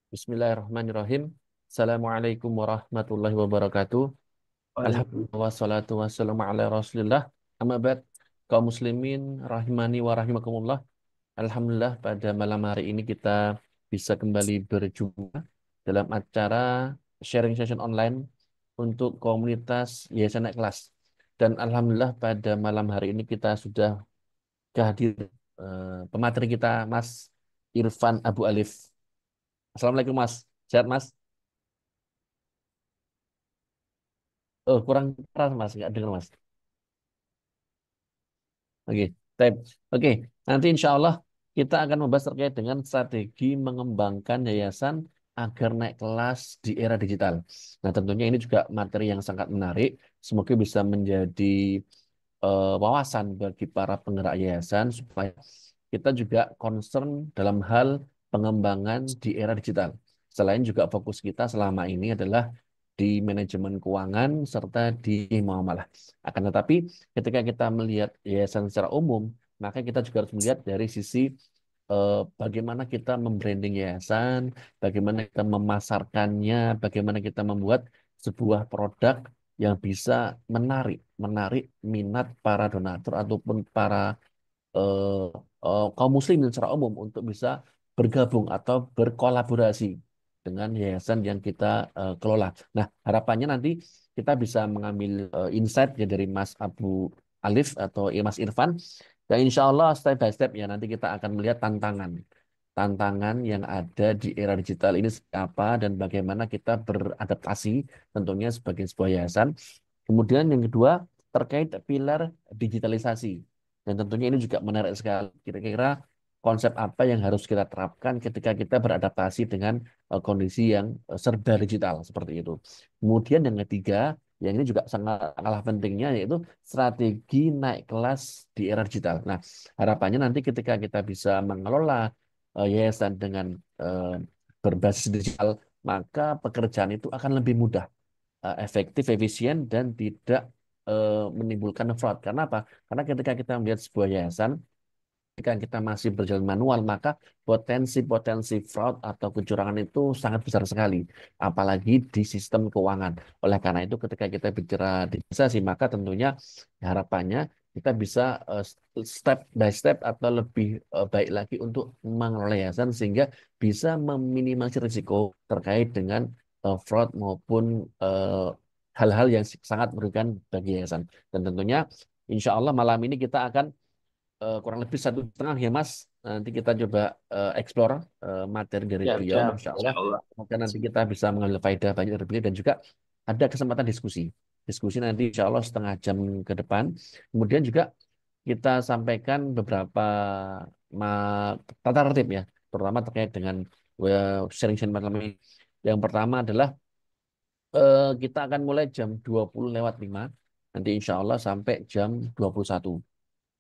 Bismillahirrahmanirrahim. Assalamualaikum warahmatullahi wabarakatuh. Waalaikumsalam. Alhamdulillah wassalatu wassalamu ala Rasulillah. Amma ba'd. Kaum muslimin rahimani wa rahimakumullah. Alhamdulillah pada malam hari ini kita bisa kembali berjumpa dalam acara sharing session online untuk komunitas Yayasan Naik Kelas. Dan alhamdulillah pada malam hari ini kita sudah kehadiran pemateri kita Mas Irfan Abu Alif. Assalamualaikum Mas. Sehat Mas? Oh, kurang keras Mas, nggak dengar Mas. Oke, Tep. Oke, nanti insya Allah kita akan membahas terkait dengan strategi mengembangkan yayasan agar naik kelas di era digital. Nah, tentunya ini juga materi yang sangat menarik. Semoga bisa menjadi wawasan bagi para penggerak yayasan supaya kita juga concern dalam hal pengembangan di era digital. Selain juga fokus kita selama ini adalah di manajemen keuangan serta di muamalah. Akan tetapi ketika kita melihat yayasan secara umum, maka kita juga harus melihat dari sisi bagaimana kita membranding yayasan, bagaimana kita memasarkannya, bagaimana kita membuat sebuah produk yang bisa menarik, menarik minat para donatur ataupun para eh, kaum muslimin secara umum untuk bisa bergabung atau berkolaborasi dengan yayasan yang kita kelola. Nah, harapannya nanti kita bisa mengambil insight ya dari Mas Abu Alif atau Mas Irfan. Dan insya Allah step by step ya nanti kita akan melihat tantangan. Tantangan yang ada di era digital ini seperti apa dan bagaimana kita beradaptasi tentunya sebagai sebuah yayasan. Kemudian yang kedua terkait pilar digitalisasi. Dan tentunya ini juga menarik sekali. Kira-kira konsep apa yang harus kita terapkan ketika kita beradaptasi dengan kondisi yang serba digital seperti itu. Kemudian yang ketiga, yang ini juga sangat kalah pentingnya yaitu strategi naik kelas di era digital. Nah, harapannya nanti ketika kita bisa mengelola yayasan dengan eh, berbasis digital, maka pekerjaan itu akan lebih mudah, efektif, efisien, dan tidak menimbulkan fraud. Karena apa? Karena ketika kita melihat sebuah yayasan, ketika kita masih berjalan manual, maka potensi-potensi fraud atau kecurangan itu sangat besar sekali, apalagi di sistem keuangan. Oleh karena itu, ketika kita bicara digitalisasi, maka tentunya harapannya kita bisa step by step atau lebih baik lagi untuk mengelola yayasan sehingga bisa meminimalisir risiko terkait dengan fraud maupun eh, hal-hal yang sangat merugikan bagi yayasan. Dan tentunya, insya Allah malam ini kita akan kurang lebih 1,5 ya Mas. Nanti kita coba explore materi dari Siap, beliau, siap. Masya Allah. Insya Allah. Semoga nanti kita bisa mengambil faedah banyak dari beliau dan juga ada kesempatan diskusi. Diskusi nanti Insya Allah setengah jam ke depan. Kemudian juga kita sampaikan beberapa tata tertib ya, terutama terkait dengan sharing-sharing malam ini. Yang pertama adalah kita akan mulai jam 20:05 nanti insya Allah sampai jam 21.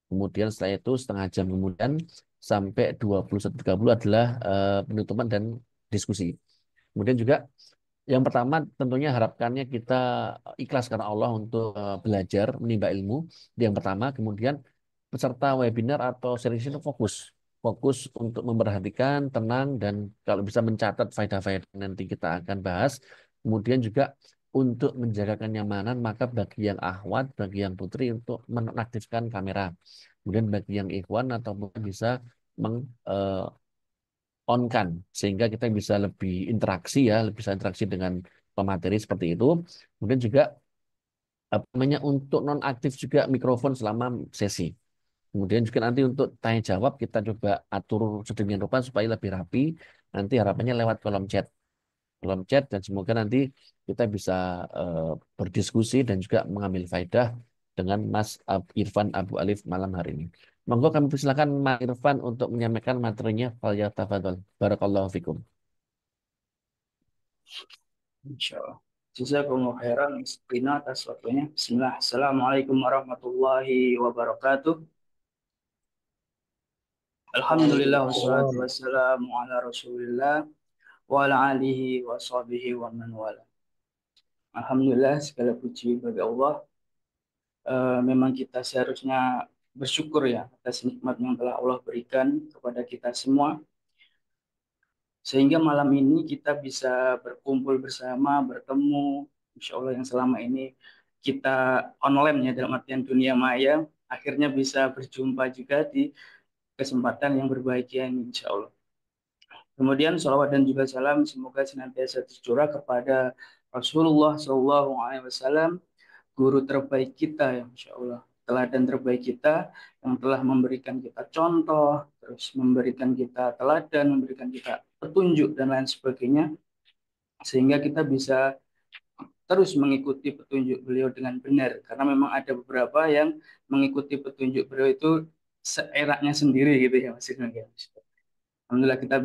Kemudian setelah itu setengah jam kemudian sampai 21:30 adalah penutupan dan diskusi. Kemudian juga yang pertama tentunya harapannya kita ikhlas karena Allah untuk belajar menimba ilmu. Itu yang pertama. Kemudian peserta webinar atau seri ini fokus. Fokus untuk memperhatikan, tenang, dan kalau bisa mencatat faedah-faedah yang nanti kita akan bahas. Kemudian juga untuk menjaga kenyamanan, maka bagi yang akhwat, bagi yang putri untuk menonaktifkan kamera. Kemudian bagi yang ikhwan atau mungkin bisa meng, eh, on-kan sehingga kita bisa lebih interaksi ya, lebih bisa interaksi dengan pemateri seperti itu. Kemudian juga apa namanya untuk non aktif juga mikrofon selama sesi. Kemudian juga nanti untuk tanya jawab kita coba atur sedemikian rupa supaya lebih rapi. Nanti harapannya lewat kolom chat dan semoga nanti kita bisa eh, berdiskusi dan juga mengambil faedah dengan Mas Irfan Abu Alif malam hari ini. Monggo kami persilakan Mas Irfan untuk menyampaikan materinya. Falyatafadhol. Barakallahu fikum. Insya Allah. Jazakumullah khairan Rina atas waktunya. Bismillah. Assalamualaikum warahmatullahi wabarakatuh. Alhamdulillah wassalatu Waalaikumsalam. wassalamu ala Rasulillah wa ala alihi wa sahbihi wa man wala. Alhamdulillah segala puji bagi Allah. Memang kita seharusnya bersyukur ya atas nikmat yang telah Allah berikan kepada kita semua. Sehingga malam ini kita bisa berkumpul bersama, bertemu, insya Allah yang selama ini kita online ya dalam artian dunia maya, akhirnya bisa berjumpa juga di kesempatan yang berbahagia ini, insya Allah. Kemudian salawat dan juga salam semoga senantiasa tercurah kepada Rasulullah SAW, guru terbaik kita ya, insya Allah. Teladan terbaik kita yang telah memberikan kita contoh, terus memberikan kita teladan, memberikan kita petunjuk dan lain sebagainya, sehingga kita bisa terus mengikuti petunjuk beliau dengan benar. Karena memang ada beberapa yang mengikuti petunjuk beliau itu seenaknya sendiri gitu ya, Mas Ibnu ya. Alhamdulillah kita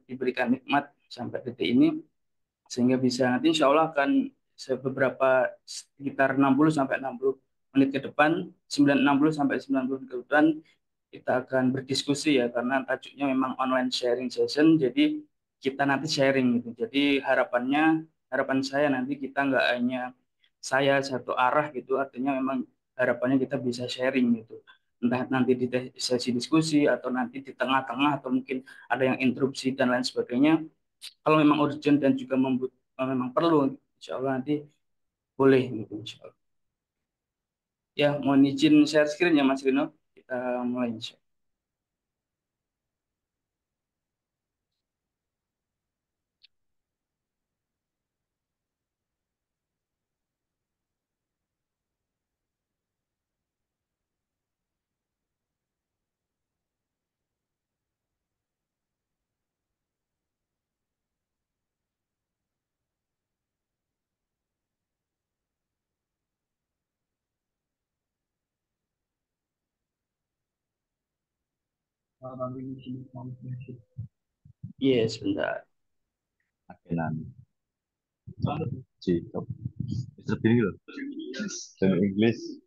diberikan nikmat sampai detik ini sehingga bisa nanti insya Allah akan beberapa sekitar 60 sampai 60 menit ke depan, 60 sampai 90 menit ke depan kita akan berdiskusi ya karena tajuknya memang online sharing session jadi kita nanti sharing gitu. Jadi harapan saya nanti kita nggak hanya saya satu arah gitu artinya memang harapannya kita bisa sharing gitu. Entah nanti di sesi diskusi atau nanti di tengah-tengah atau mungkin ada yang interupsi dan lain sebagainya kalau memang urgent dan juga memang perlu, insya Allah nanti boleh gitu, insya Allah. Ya, mohon izin share screen ya Mas Rino. Kita mulai insya Allah. Yes, sebentar. Akelan Jacob. Mr. Bean loh. Dan English.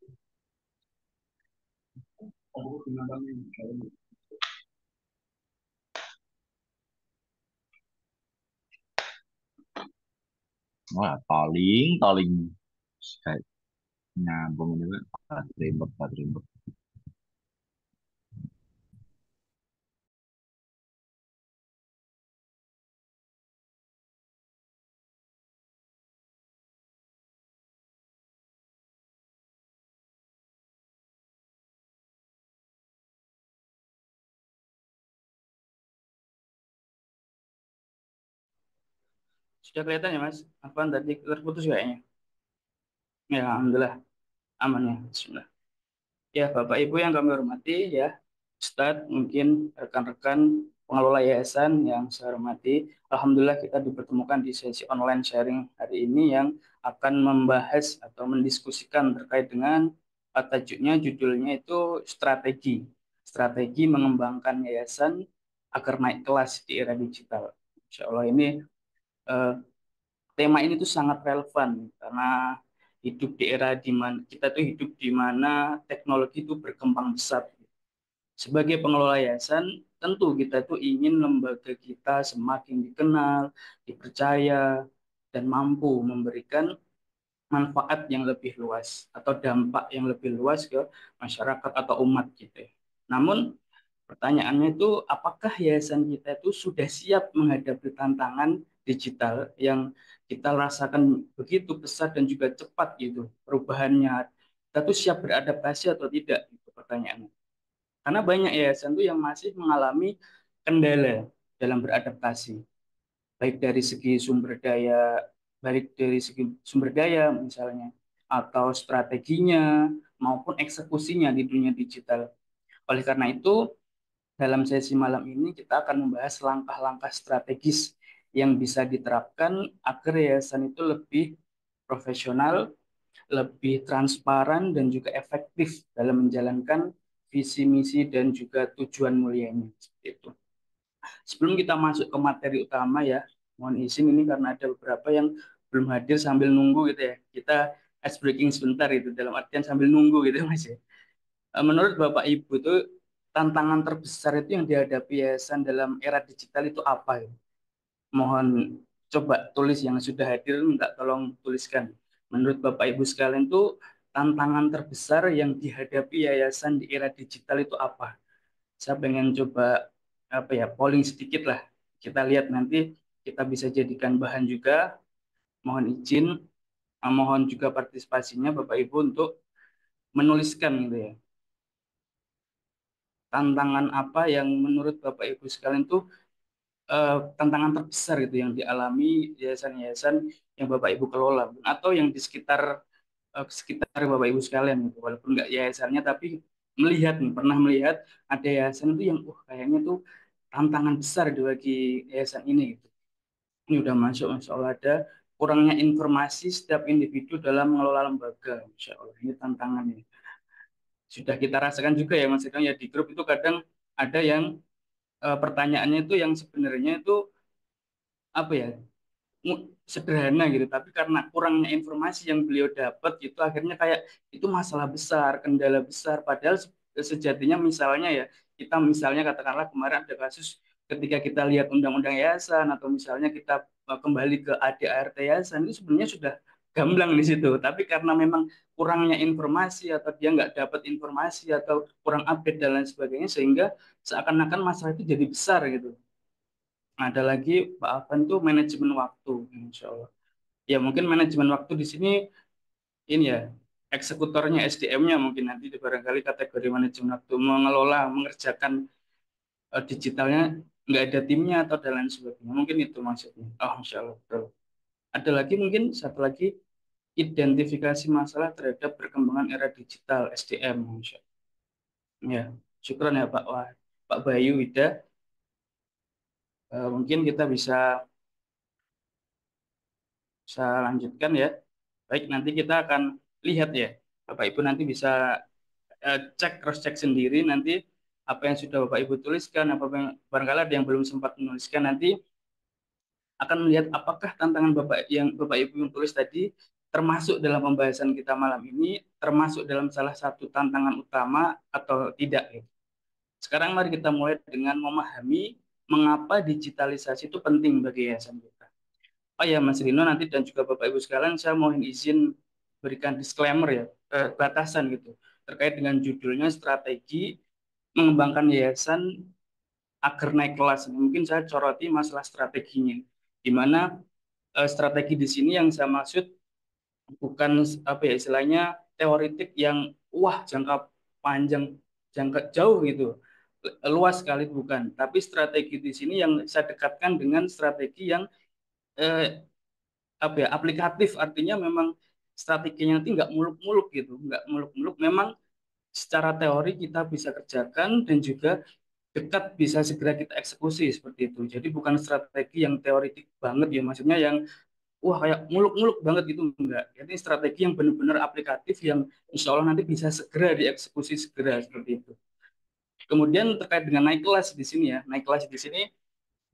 Wah, paling kayak nyambung juga. Ribet. Sudah kelihatan ya Mas? Apa tadi terputus kayaknya? Ya, Alhamdulillah aman ya. Bismillah. Ya, Bapak Ibu yang kami hormati ya, Ustadz, mungkin rekan-rekan pengelola yayasan yang saya hormati. Alhamdulillah kita dipertemukan di sesi online sharing hari ini yang akan membahas atau mendiskusikan terkait dengan tajuknya, judulnya itu strategi mengembangkan yayasan agar naik kelas di era digital. Insya Allah ini eh, tema ini tuh sangat relevan karena hidup di era di mana kita tuh hidup di mana teknologi itu berkembang pesat. Sebagai pengelola yayasan, tentu kita tuh ingin lembaga kita semakin dikenal, dipercaya, dan mampu memberikan manfaat yang lebih luas atau dampak yang lebih luas ke masyarakat atau umat gitu ya. Namun pertanyaannya itu apakah yayasan kita itu sudah siap menghadapi tantangan digital yang kita rasakan begitu pesat dan juga cepat gitu perubahannya. Kita tuh siap beradaptasi atau tidak gitu pertanyaannya. Karena banyak yayasan tuh yang masih mengalami kendala dalam beradaptasi, baik dari segi sumber daya, baik dari segi sumber daya misalnya, atau strateginya maupun eksekusinya di dunia digital. Oleh karena itu, dalam sesi malam ini kita akan membahas langkah-langkah strategis yang bisa diterapkan agar yayasan itu lebih profesional, lebih transparan, dan juga efektif dalam menjalankan visi misi dan juga tujuan mulianya. Seperti itu. Sebelum kita masuk ke materi utama ya, mohon izin ini karena ada beberapa yang belum hadir sambil nunggu gitu ya. Kita ice breaking sebentar itu dalam artian sambil nunggu gitu Mas ya. Menurut Bapak Ibu tuh tantangan terbesar itu yang dihadapi yayasan dalam era digital itu apa ya? Mohon coba tulis yang sudah hadir, minta tolong tuliskan. Menurut Bapak Ibu sekalian tuh tantangan terbesar yang dihadapi yayasan di era digital itu apa? Saya pengen coba apa ya polling sedikit lah kita lihat nanti kita bisa jadikan bahan juga. Mohon izin, mohon juga partisipasinya Bapak Ibu untuk menuliskan gitu ya. Tantangan apa yang menurut Bapak Ibu sekalian tuh tantangan terbesar gitu yang dialami yayasan-yayasan yang Bapak Ibu kelola atau yang di sekitar Bapak Ibu sekalian gitu. Walaupun nggak yayasannya tapi melihat nih, pernah melihat ada yayasan itu yang kayaknya tuh tantangan besar bagi yayasan ini gitu. Ini udah masuk, Masya Allah ada kurangnya informasi setiap individu dalam mengelola lembaga, Masya Allah ini tantangannya. Sudah kita rasakan juga ya Mas Idang ya di grup itu kadang ada yang pertanyaannya itu yang sebenarnya itu apa ya sederhana gitu, tapi karena kurangnya informasi yang beliau dapat itu akhirnya kayak itu masalah besar, kendala besar. Padahal sejatinya misalnya ya kita misalnya katakanlah kemarin ada kasus ketika kita lihat undang-undang yayasan atau misalnya kita kembali ke ADART yayasan itu sebenarnya sudah gamblang di situ. Tapi karena memang kurangnya informasi atau dia nggak dapat informasi atau kurang update dan lain sebagainya sehingga seakan-akan masalah itu jadi besar gitu. Ada lagi Pak Afan tuh manajemen waktu, Insya Allah. Ya mungkin manajemen waktu di sini ini ya eksekutornya SDM-nya mungkin nanti barangkali kategori manajemen waktu mengelola mengerjakan digitalnya nggak ada timnya atau dan lain sebagainya. Mungkin itu maksudnya. Oh, Insya Allah betul. Ada lagi mungkin satu lagi identifikasi masalah terhadap perkembangan era digital SDM. Insya Allah. Ya, syukron ya Pak Wah, Pak Bayu Wida. Mungkin kita bisa lanjutkan ya. Baik, nanti kita akan lihat ya. Bapak Ibu nanti bisa cek cross check sendiri nanti apa yang sudah Bapak Ibu tuliskan, apa yang barangkali ada yang belum sempat menuliskan nanti akan melihat apakah tantangan Bapak Ibu yang tulis tadi termasuk dalam pembahasan kita malam ini, termasuk dalam salah satu tantangan utama atau tidak gitu. Sekarang mari kita mulai dengan memahami mengapa digitalisasi itu penting bagi yayasan kita. Oh ya Mas Rino nanti dan juga Bapak Ibu sekalian saya mohon izin berikan disclaimer ya, batasan gitu terkait dengan judulnya strategi mengembangkan yayasan agar naik kelas. Mungkin saya soroti masalah strateginya, di mana strategi di sini yang saya maksud bukan apa ya istilahnya teoritik yang wah jangka panjang, jangka jauh gitu, luas sekali bukan. Tapi strategi di sini yang saya dekatkan dengan strategi yang eh, apa ya aplikatif, artinya memang strateginya nanti nggak muluk-muluk gitu, nggak muluk-muluk. Memang secara teori kita bisa kerjakan dan juga dekat bisa segera kita eksekusi seperti itu. Jadi bukan strategi yang teoritik banget ya, maksudnya yang wah kayak muluk-muluk banget gitu enggak. Jadi strategi yang benar-benar aplikatif yang insya Allah nanti bisa segera dieksekusi segera seperti itu. Kemudian terkait dengan naik kelas di sini ya, naik kelas di sini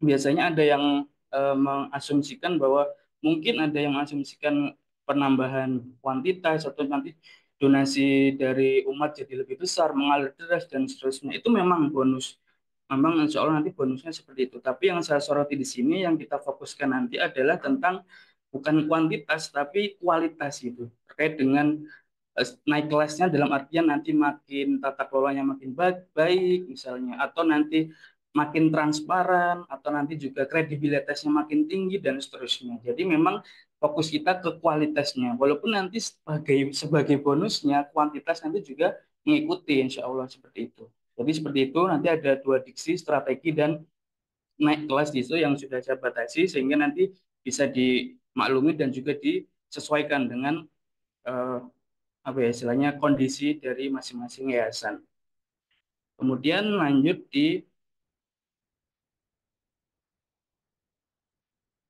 biasanya ada yang mengasumsikan bahwa mungkin ada yang mengasumsikan penambahan kuantitas atau nanti donasi dari umat jadi lebih besar, mengalir deras dan seterusnya. Itu memang bonus. Memang insya Allah nanti bonusnya seperti itu. Tapi yang saya soroti di sini, yang kita fokuskan nanti adalah tentang bukan kuantitas, tapi kualitas itu. Terkait dengan naik kelasnya dalam artian nanti makin tata kelolanya makin baik misalnya atau nanti makin transparan atau nanti juga kredibilitasnya makin tinggi dan seterusnya. Jadi memang fokus kita ke kualitasnya walaupun nanti sebagai bonusnya kuantitas nanti juga mengikuti insya Allah seperti itu. Jadi seperti itu nanti ada dua diksi strategi dan naik kelas di situ yang sudah saya batasi sehingga nanti bisa dimaklumi dan juga disesuaikan dengan eh, apa ya istilahnya kondisi dari masing-masing yayasan. Kemudian lanjut di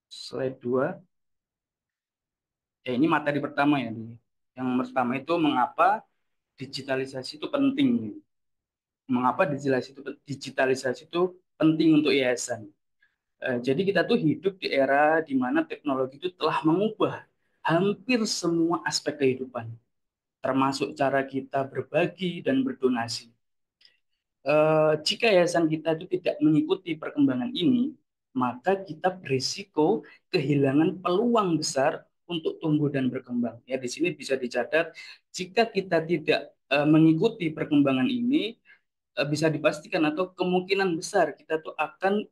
slide 2. Ya ini materi pertama ya. Yang pertama itu mengapa digitalisasi itu penting. Mengapa digitalisasi itu penting untuk yayasan. Jadi kita tuh hidup di era di mana teknologi itu telah mengubah hampir semua aspek kehidupan, termasuk cara kita berbagi dan berdonasi. Jika yayasan kita itu tidak mengikuti perkembangan ini, maka kita berisiko kehilangan peluang besar untuk tumbuh dan berkembang. Ya, di sini bisa dicatat, jika kita tidak mengikuti perkembangan ini, bisa dipastikan atau kemungkinan besar kita tuh akan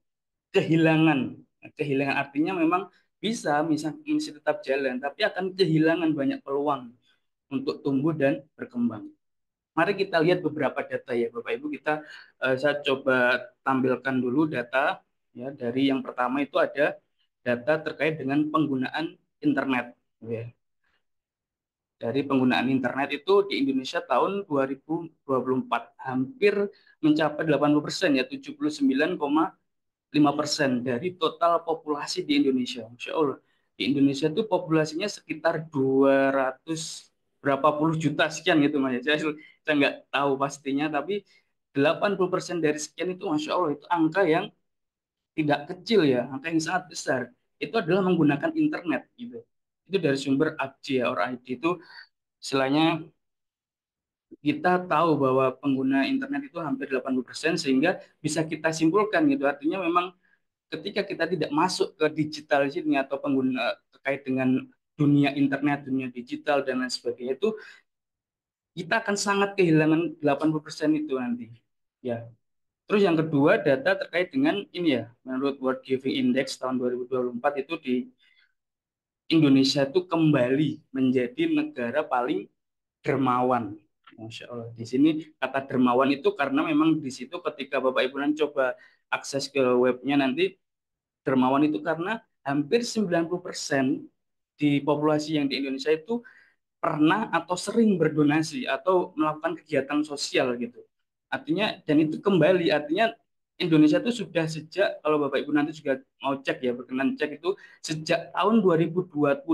kehilangan. Kehilangan artinya memang bisa tetap jalan, tapi akan kehilangan banyak peluang untuk tumbuh dan berkembang. Mari kita lihat beberapa data ya Bapak Ibu. Saya coba tampilkan dulu data ya. Dari yang pertama itu ada data terkait dengan penggunaan internet ya. Dari penggunaan internet itu di Indonesia tahun 2024 hampir mencapai 80% ya, 79,5% dari total populasi di Indonesia. Masya Allah. Di Indonesia itu populasinya sekitar 200 berapa puluh juta sekian gitu Mas. Saya nggak tahu pastinya, tapi 80% dari sekian itu Masya Allah, itu angka yang tidak kecil ya, angka yang sangat besar. Itu adalah menggunakan internet gitu. Itu dari sumber ABCI ya, or ID itu istilahnya kita tahu bahwa pengguna internet itu hampir 80%, sehingga bisa kita simpulkan gitu. Artinya memang ketika kita tidak masuk ke digital sini atau pengguna terkait dengan dunia internet, dunia digital dan lain sebagainya itu, kita akan sangat kehilangan 80% itu nanti. Ya. Terus yang kedua, data terkait dengan ini ya, menurut World Giving Index tahun 2024 itu di Indonesia itu kembali menjadi negara paling dermawan. Masya Allah. Di sini kata dermawan itu karena memang di situ ketika Bapak Ibu nanti coba akses ke webnya nanti, dermawan itu karena hampir 90% di populasi yang di Indonesia itu pernah atau sering berdonasi atau melakukan kegiatan sosial gitu. Artinya, dan itu kembali, artinya Indonesia itu sudah sejak, kalau Bapak Ibu nanti juga mau cek ya, berkenan cek itu, sejak tahun 2020,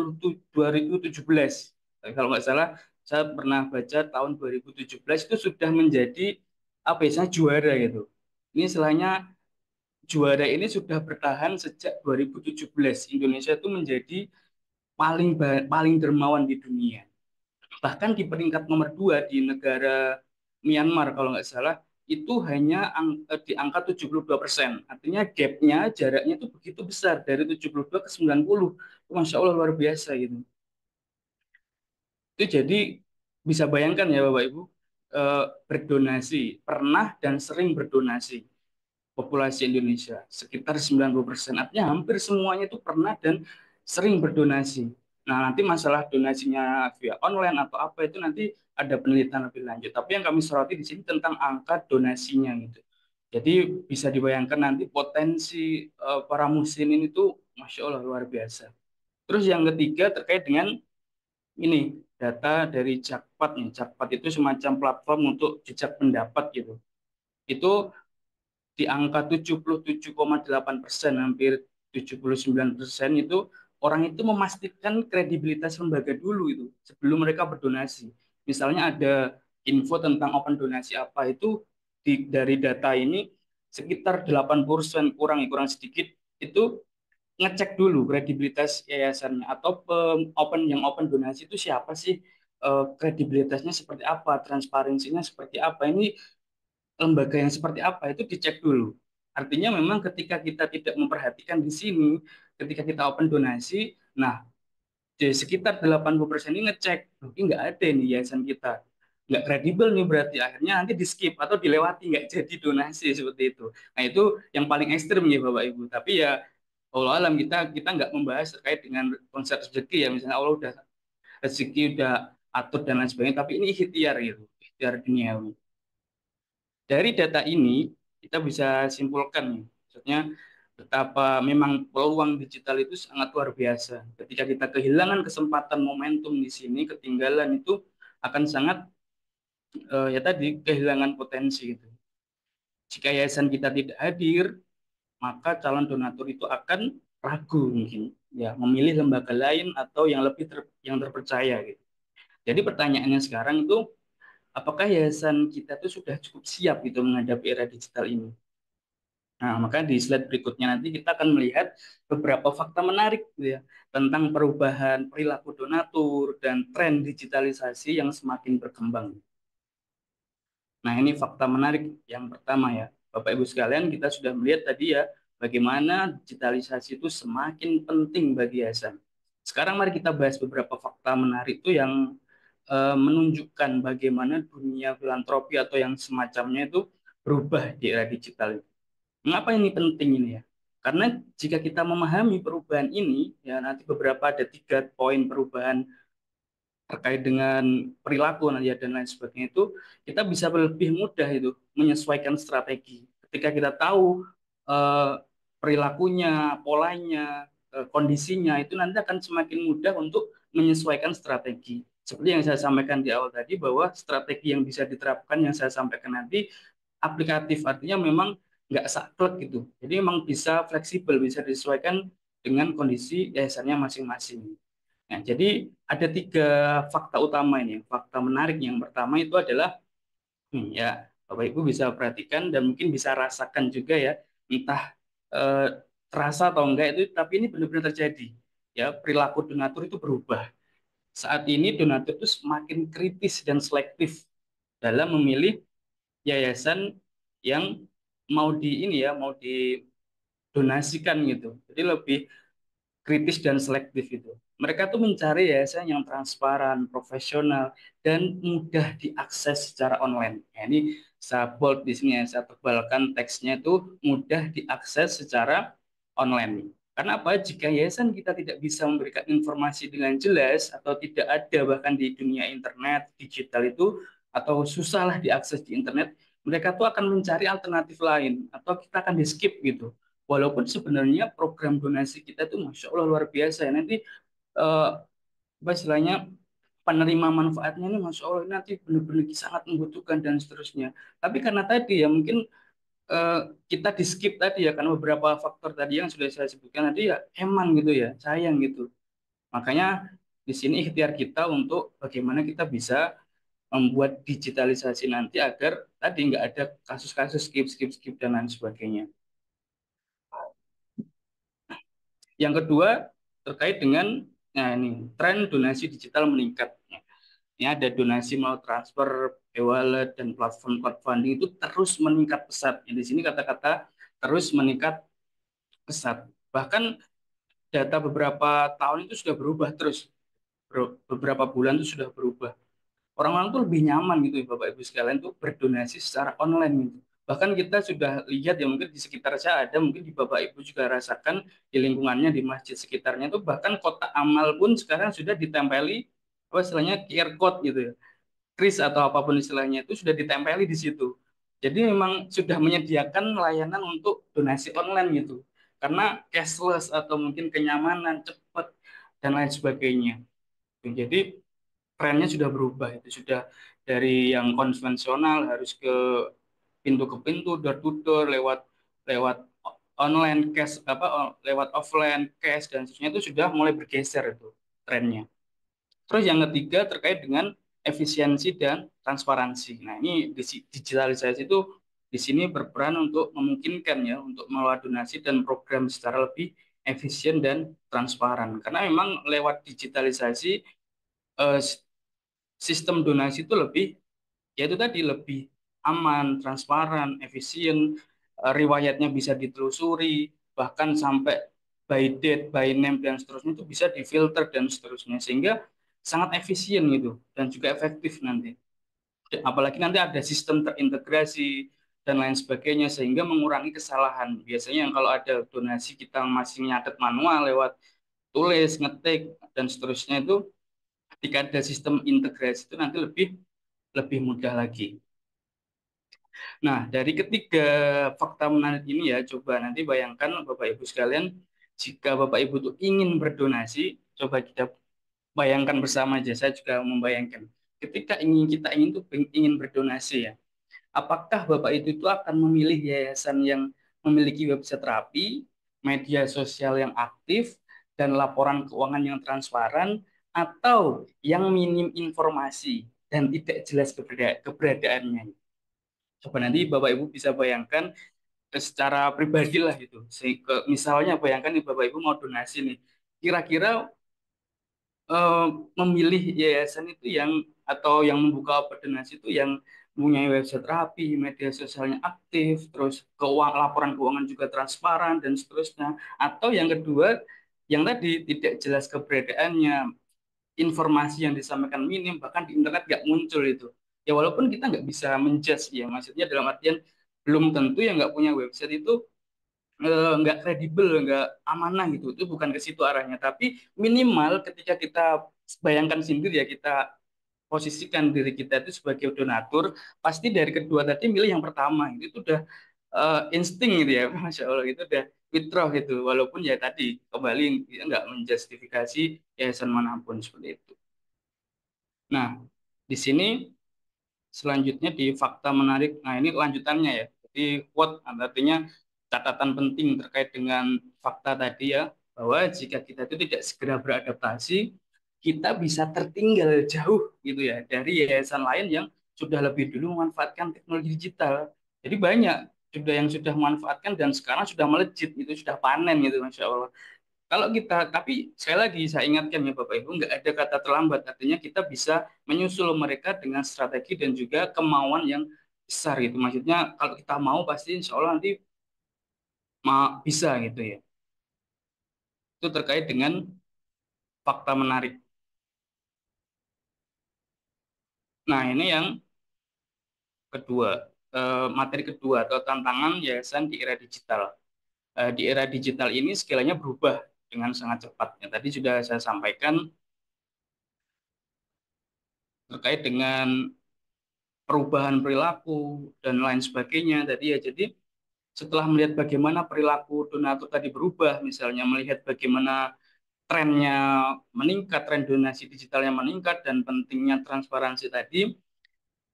2017. Tapi kalau nggak salah, saya pernah baca tahun 2017 itu sudah menjadi, apa ya, juara gitu. Ini istilahnya juara ini sudah bertahan sejak 2017. Indonesia itu menjadi paling dermawan di dunia. Bahkan di peringkat nomor 2 di negara Myanmar kalau nggak salah itu hanya di angka 72%. Artinya gapnya, jaraknya itu begitu besar dari 72 ke 90. Masya Allah luar biasa gitu. Itu jadi bisa bayangkan ya Bapak Ibu, berdonasi, pernah dan sering berdonasi populasi Indonesia sekitar 90%. Artinya hampir semuanya itu pernah dan sering berdonasi. Nah, nanti masalah donasinya via online atau apa itu nanti ada penelitian lebih lanjut. Tapi yang kami soroti di sini tentang angka donasinya gitu. Jadi bisa dibayangkan nanti potensi para muslimin itu Masya Allah luar biasa. Terus yang ketiga terkait dengan ini data dari Jakpad nih. Jakpad itu semacam platform untuk jejak pendapat gitu. Itu di angka 77,8%, hampir 79% itu orang itu memastikan kredibilitas lembaga dulu itu sebelum mereka berdonasi. Misalnya ada info tentang open donasi apa itu, dari data ini sekitar 80% kurang sedikit itu ngecek dulu kredibilitas yayasannya atau open donasi itu siapa sih, kredibilitasnya seperti apa, transparansinya seperti apa, ini lembaga yang seperti apa itu dicek dulu. Artinya memang ketika kita tidak memperhatikan di sini, ketika kita open donasi, nah di sekitar 80% ini ngecek, ini nggak ada nih yayasan kita. Nggak kredibel nih, berarti akhirnya nanti di skip atau dilewati, nggak jadi donasi seperti itu. Nah itu yang paling ekstrim ya Bapak Ibu. Tapi ya Allah alam, kita kita nggak membahas terkait dengan konsep rezeki ya. Misalnya Allah udah rezeki udah atur dan lain sebagainya, tapi ini ikhtiar gitu, ikhtiar duniawi. Dari data ini kita bisa simpulkan nih, maksudnya betapa memang peluang digital itu sangat luar biasa. Ketika kita kehilangan kesempatan momentum di sini, ketinggalan itu akan sangat, ya tadi, kehilangan potensi gitu. Jika yayasan kita tidak hadir, maka calon donatur itu akan ragu mungkin, ya memilih lembaga lain atau yang lebih yang terpercaya gitu. Jadi pertanyaannya sekarang itu, apakah yayasan kita itu sudah cukup siap gitu menghadapi era digital ini? Nah, maka di slide berikutnya nanti kita akan melihat beberapa fakta menarik gitu ya, tentang perubahan perilaku donatur dan tren digitalisasi yang semakin berkembang. Nah, ini fakta menarik yang pertama ya. Bapak Ibu sekalian, kita sudah melihat tadi ya bagaimana digitalisasi itu semakin penting bagi yayasan. Sekarang mari kita bahas beberapa fakta menarik itu yang menunjukkan bagaimana dunia filantropi atau yang semacamnya itu berubah di era digital. Mengapa ini penting ini ya? Karena jika kita memahami perubahan ini, ya nanti beberapa ada 3 poin perubahan terkait dengan perilaku nanti ya, dan lain sebagainya itu kita bisa lebih mudah itu menyesuaikan strategi. Ketika kita tahu eh, perilakunya, polanya, kondisinya itu nanti akan semakin mudah untuk menyesuaikan strategi. Seperti yang saya sampaikan di awal tadi bahwa strategi yang bisa diterapkan yang saya sampaikan nanti aplikatif artinya memang nggak saklek gitu. Jadi memang bisa fleksibel, bisa disesuaikan dengan kondisi yayasannya masing-masing. Nah, jadi ada 3 fakta utama ini. Fakta menarik yang pertama itu adalah ya Bapak Ibu bisa perhatikan dan mungkin bisa rasakan juga ya, entah eh, terasa atau enggak itu, tapi ini benar-benar terjadi. Ya, perilaku donatur itu berubah. Saat ini donatur itu semakin kritis dan selektif dalam memilih yayasan yang mau di ini ya, mau didonasikan gitu. Jadi lebih kritis dan selektif itu. Mereka tuh mencari yayasan yang transparan, profesional, dan mudah diakses secara online. Ya, ini saya bold di sini ya, saya tebalkan teksnya itu mudah diakses secara online. Karena apa? Jika yayasan kita tidak bisa memberikan informasi dengan jelas atau tidak ada bahkan di dunia internet digital itu atau susahlah diakses di internet, mereka tuh akan mencari alternatif lain atau kita akan di skip gitu. Walaupun sebenarnya program donasi kita itu Masya Allah luar biasa ya. Nanti eh, apa istilahnya penerima manfaatnya ini Masya Allah nanti benar-benar sangat membutuhkan dan seterusnya. Tapi karena tadi ya mungkin eh, kita di skip tadi ya karena beberapa faktor tadi yang sudah saya sebutkan tadi ya eman gitu ya, sayang gitu. Makanya di sini ikhtiar kita untuk bagaimana kita bisa membuat digitalisasi nanti agar tadi nggak ada kasus-kasus skip, skip, skip dan lain sebagainya. Yang kedua terkait dengan nah ini tren donasi digital meningkat. Ini ada donasi melalui transfer, e-wallet dan platform crowdfunding itu terus meningkat pesat. Di sini kata-kata terus meningkat pesat. Bahkan data beberapa tahun itu sudah berubah terus. Beberapa bulan itu sudah berubah. Orang-orang tuh lebih nyaman gitu ya Bapak Ibu sekalian tuh berdonasi secara online gitu. Bahkan kita sudah lihat ya mungkin di sekitar saya ada, mungkin di Bapak Ibu juga rasakan di lingkungannya di masjid sekitarnya tuh bahkan kotak amal pun sekarang sudah ditempeli apa istilahnya QR code gitu ya. Kris atau apapun istilahnya itu sudah ditempeli di situ. Jadi memang sudah menyediakan layanan untuk donasi online gitu. Karena cashless atau mungkin kenyamanan, cepat dan lain sebagainya. Jadi trennya sudah berubah itu sudah dari yang konvensional harus ke pintu door to door lewat lewat online cash apa lewat offline cash dan seterusnya itu sudah mulai bergeser itu trennya. Terus yang ketiga terkait dengan efisiensi dan transparansi. Nah, ini digitalisasi itu di sini berperan untuk memungkinkan ya untuk mengelola donasi dan program secara lebih efisien dan transparan. Karena memang lewat digitalisasi eh, sistem donasi itu lebih yaitu tadi lebih aman, transparan, efisien, riwayatnya bisa ditelusuri, bahkan sampai by date, by name dan seterusnya itu bisa difilter dan seterusnya sehingga sangat efisien gitu dan juga efektif nanti. Apalagi nanti ada sistem terintegrasi dan lain sebagainya sehingga mengurangi kesalahan. Biasanya yang kalau ada donasi kita masih nyatet manual lewat tulis, ngetik dan seterusnya itu ketika ada sistem integrasi itu nanti lebih lebih mudah lagi. Nah, dari ketiga fakta menarik ini ya, coba nanti bayangkan Bapak Ibu sekalian, jika Bapak Ibu tuh ingin berdonasi, coba kita bayangkan bersama aja. Saya juga membayangkan. Ketika kita ingin tuh ingin berdonasi ya, apakah Bapak itu akan memilih yayasan yang memiliki website rapi, media sosial yang aktif, dan laporan keuangan yang transparan, atau yang minim informasi dan tidak jelas keberadaannya? Coba nanti Bapak Ibu bisa bayangkan secara pribadi lah gitu. Misalnya bayangkan nih Bapak Ibu mau donasi nih. Kira-kira eh, memilih yayasan itu yang atau yang membuka open donasi itu yang punya website rapi, media sosialnya aktif, terus laporan keuangan juga transparan dan seterusnya. Atau yang kedua, yang tadi tidak jelas keberadaannya, informasi yang disampaikan minim, bahkan di internet nggak muncul itu. Ya walaupun kita nggak bisa menjudge ya, maksudnya dalam artian belum tentu yang nggak punya website itu nggak kredibel, nggak amanah gitu. Itu bukan ke situ arahnya. Tapi minimal ketika kita bayangkan sendiri ya, kita posisikan diri kita itu sebagai donatur, pasti dari kedua tadi milih yang pertama. Itu udah insting gitu ya, Masya Allah, itu udah withdraw gitu. Walaupun ya tadi kembali ya nggak menjustifikasi yayasan manapun seperti itu. Nah, di sini selanjutnya di fakta menarik. Nah, ini lanjutannya ya. Jadi quote artinya catatan penting terkait dengan fakta tadi ya, bahwa jika kita itu tidak segera beradaptasi, kita bisa tertinggal jauh gitu ya dari yayasan lain yang sudah lebih dulu memanfaatkan teknologi digital. Jadi banyak sudah yang sudah memanfaatkan dan sekarang sudah melejit itu sudah panen gitu, Masya Allah. Kalau kita, tapi sekali lagi saya ingatkan ya Bapak Ibu, nggak ada kata terlambat. Artinya kita bisa menyusul mereka dengan strategi dan juga kemauan yang besar gitu. Maksudnya kalau kita mau pasti insya Allah nanti bisa gitu ya. Itu terkait dengan fakta menarik. Nah ini yang kedua, materi kedua atau tantangan yayasan di era digital. Di era digital ini segalanya berubah dengan sangat cepat. Ya, tadi sudah saya sampaikan terkait dengan perubahan perilaku dan lain sebagainya tadi ya. Jadi setelah melihat bagaimana perilaku donatur tadi berubah, misalnya melihat bagaimana trennya meningkat, tren donasi digitalnya meningkat dan pentingnya transparansi tadi,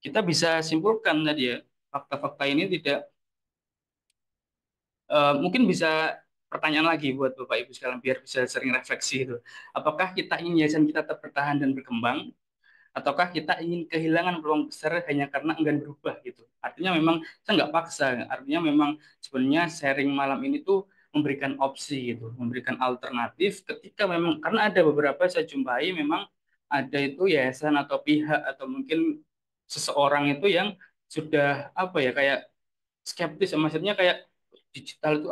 kita bisa simpulkan tadi ya, fakta-fakta ini tidak mungkin bisa pertanyaan lagi buat Bapak Ibu sekalian biar bisa sering refleksi itu. Apakah kita ingin yayasan kita tetap bertahan dan berkembang ataukah kita ingin kehilangan peluang besar hanya karena enggan berubah gitu. Artinya memang saya nggak paksa, artinya memang sebenarnya sharing malam ini tuh memberikan opsi gitu, memberikan alternatif ketika memang karena ada beberapa saya jumpai memang ada itu yayasan atau pihak atau mungkin seseorang itu yang sudah apa ya kayak skeptis, maksudnya kayak digital itu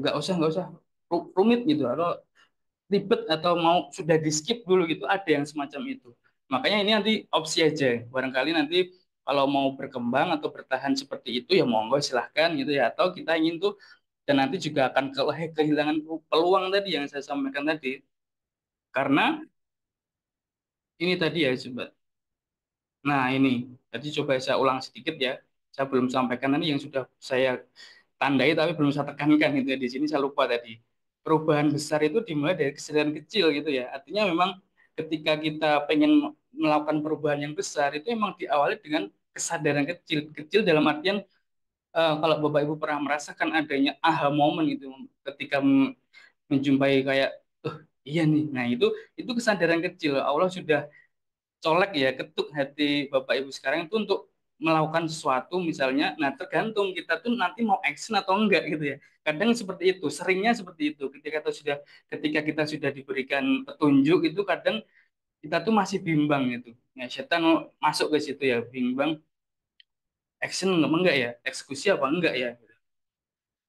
nggak usah rumit gitu atau ribet atau mau sudah di skip dulu gitu, ada yang semacam itu. Makanya ini nanti opsi aja, barangkali nanti kalau mau berkembang atau bertahan seperti itu ya monggo silahkan gitu ya, atau kita ingin tuh dan nanti juga akan kehilangan peluang tadi yang saya sampaikan tadi karena ini tadi ya coba. Nah ini jadi coba saya ulang sedikit ya, saya belum sampaikan tadi yang sudah saya tandai tapi belum saya tekankan gitu ya, di sini saya lupa tadi. Perubahan besar itu dimulai dari kesadaran kecil gitu ya. Artinya memang ketika kita pengen melakukan perubahan yang besar itu memang diawali dengan kesadaran kecil. Kecil dalam artian kalau Bapak Ibu pernah merasakan adanya aha moment gitu ketika menjumpai kayak iya nih. Nah, itu kesadaran kecil. Allah sudah colek ya, ketuk hati Bapak Ibu sekarang itu untuk melakukan sesuatu misalnya. Nah, tergantung kita tuh nanti mau action atau enggak gitu ya. Kadang seperti itu, seringnya seperti itu. Ketika kita sudah diberikan petunjuk itu kadang kita tuh masih bimbang gitu. Ya, setan mau masuk ke situ ya, bimbang action apa enggak ya, eksekusi apa enggak ya.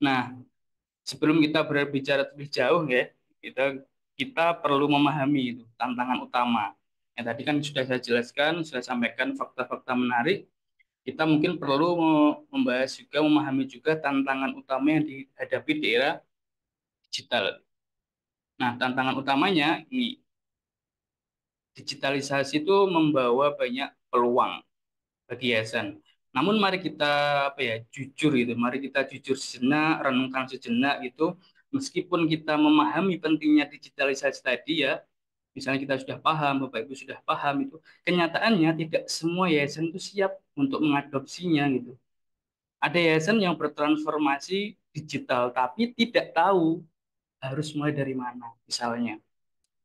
Nah, sebelum kita berbicara lebih jauh ya, kita kita perlu memahami itu tantangan utama. Ya, tadi kan sudah saya jelaskan, sudah sampaikan fakta-fakta menarik. Kita mungkin perlu membahas juga, memahami juga tantangan utama yang dihadapi di era digital. Nah, tantangan utamanya ini, digitalisasi itu membawa banyak peluang bagi yayasan. Namun mari kita apa ya, jujur gitu, mari kita jujur sejenak, renungkan sejenak gitu. Meskipun kita memahami pentingnya digitalisasi tadi ya, misalnya kita sudah paham, Bapak Ibu sudah paham itu, kenyataannya tidak semua yayasan itu siap untuk mengadopsinya gitu. Ada yayasan yang bertransformasi digital tapi tidak tahu harus mulai dari mana, misalnya.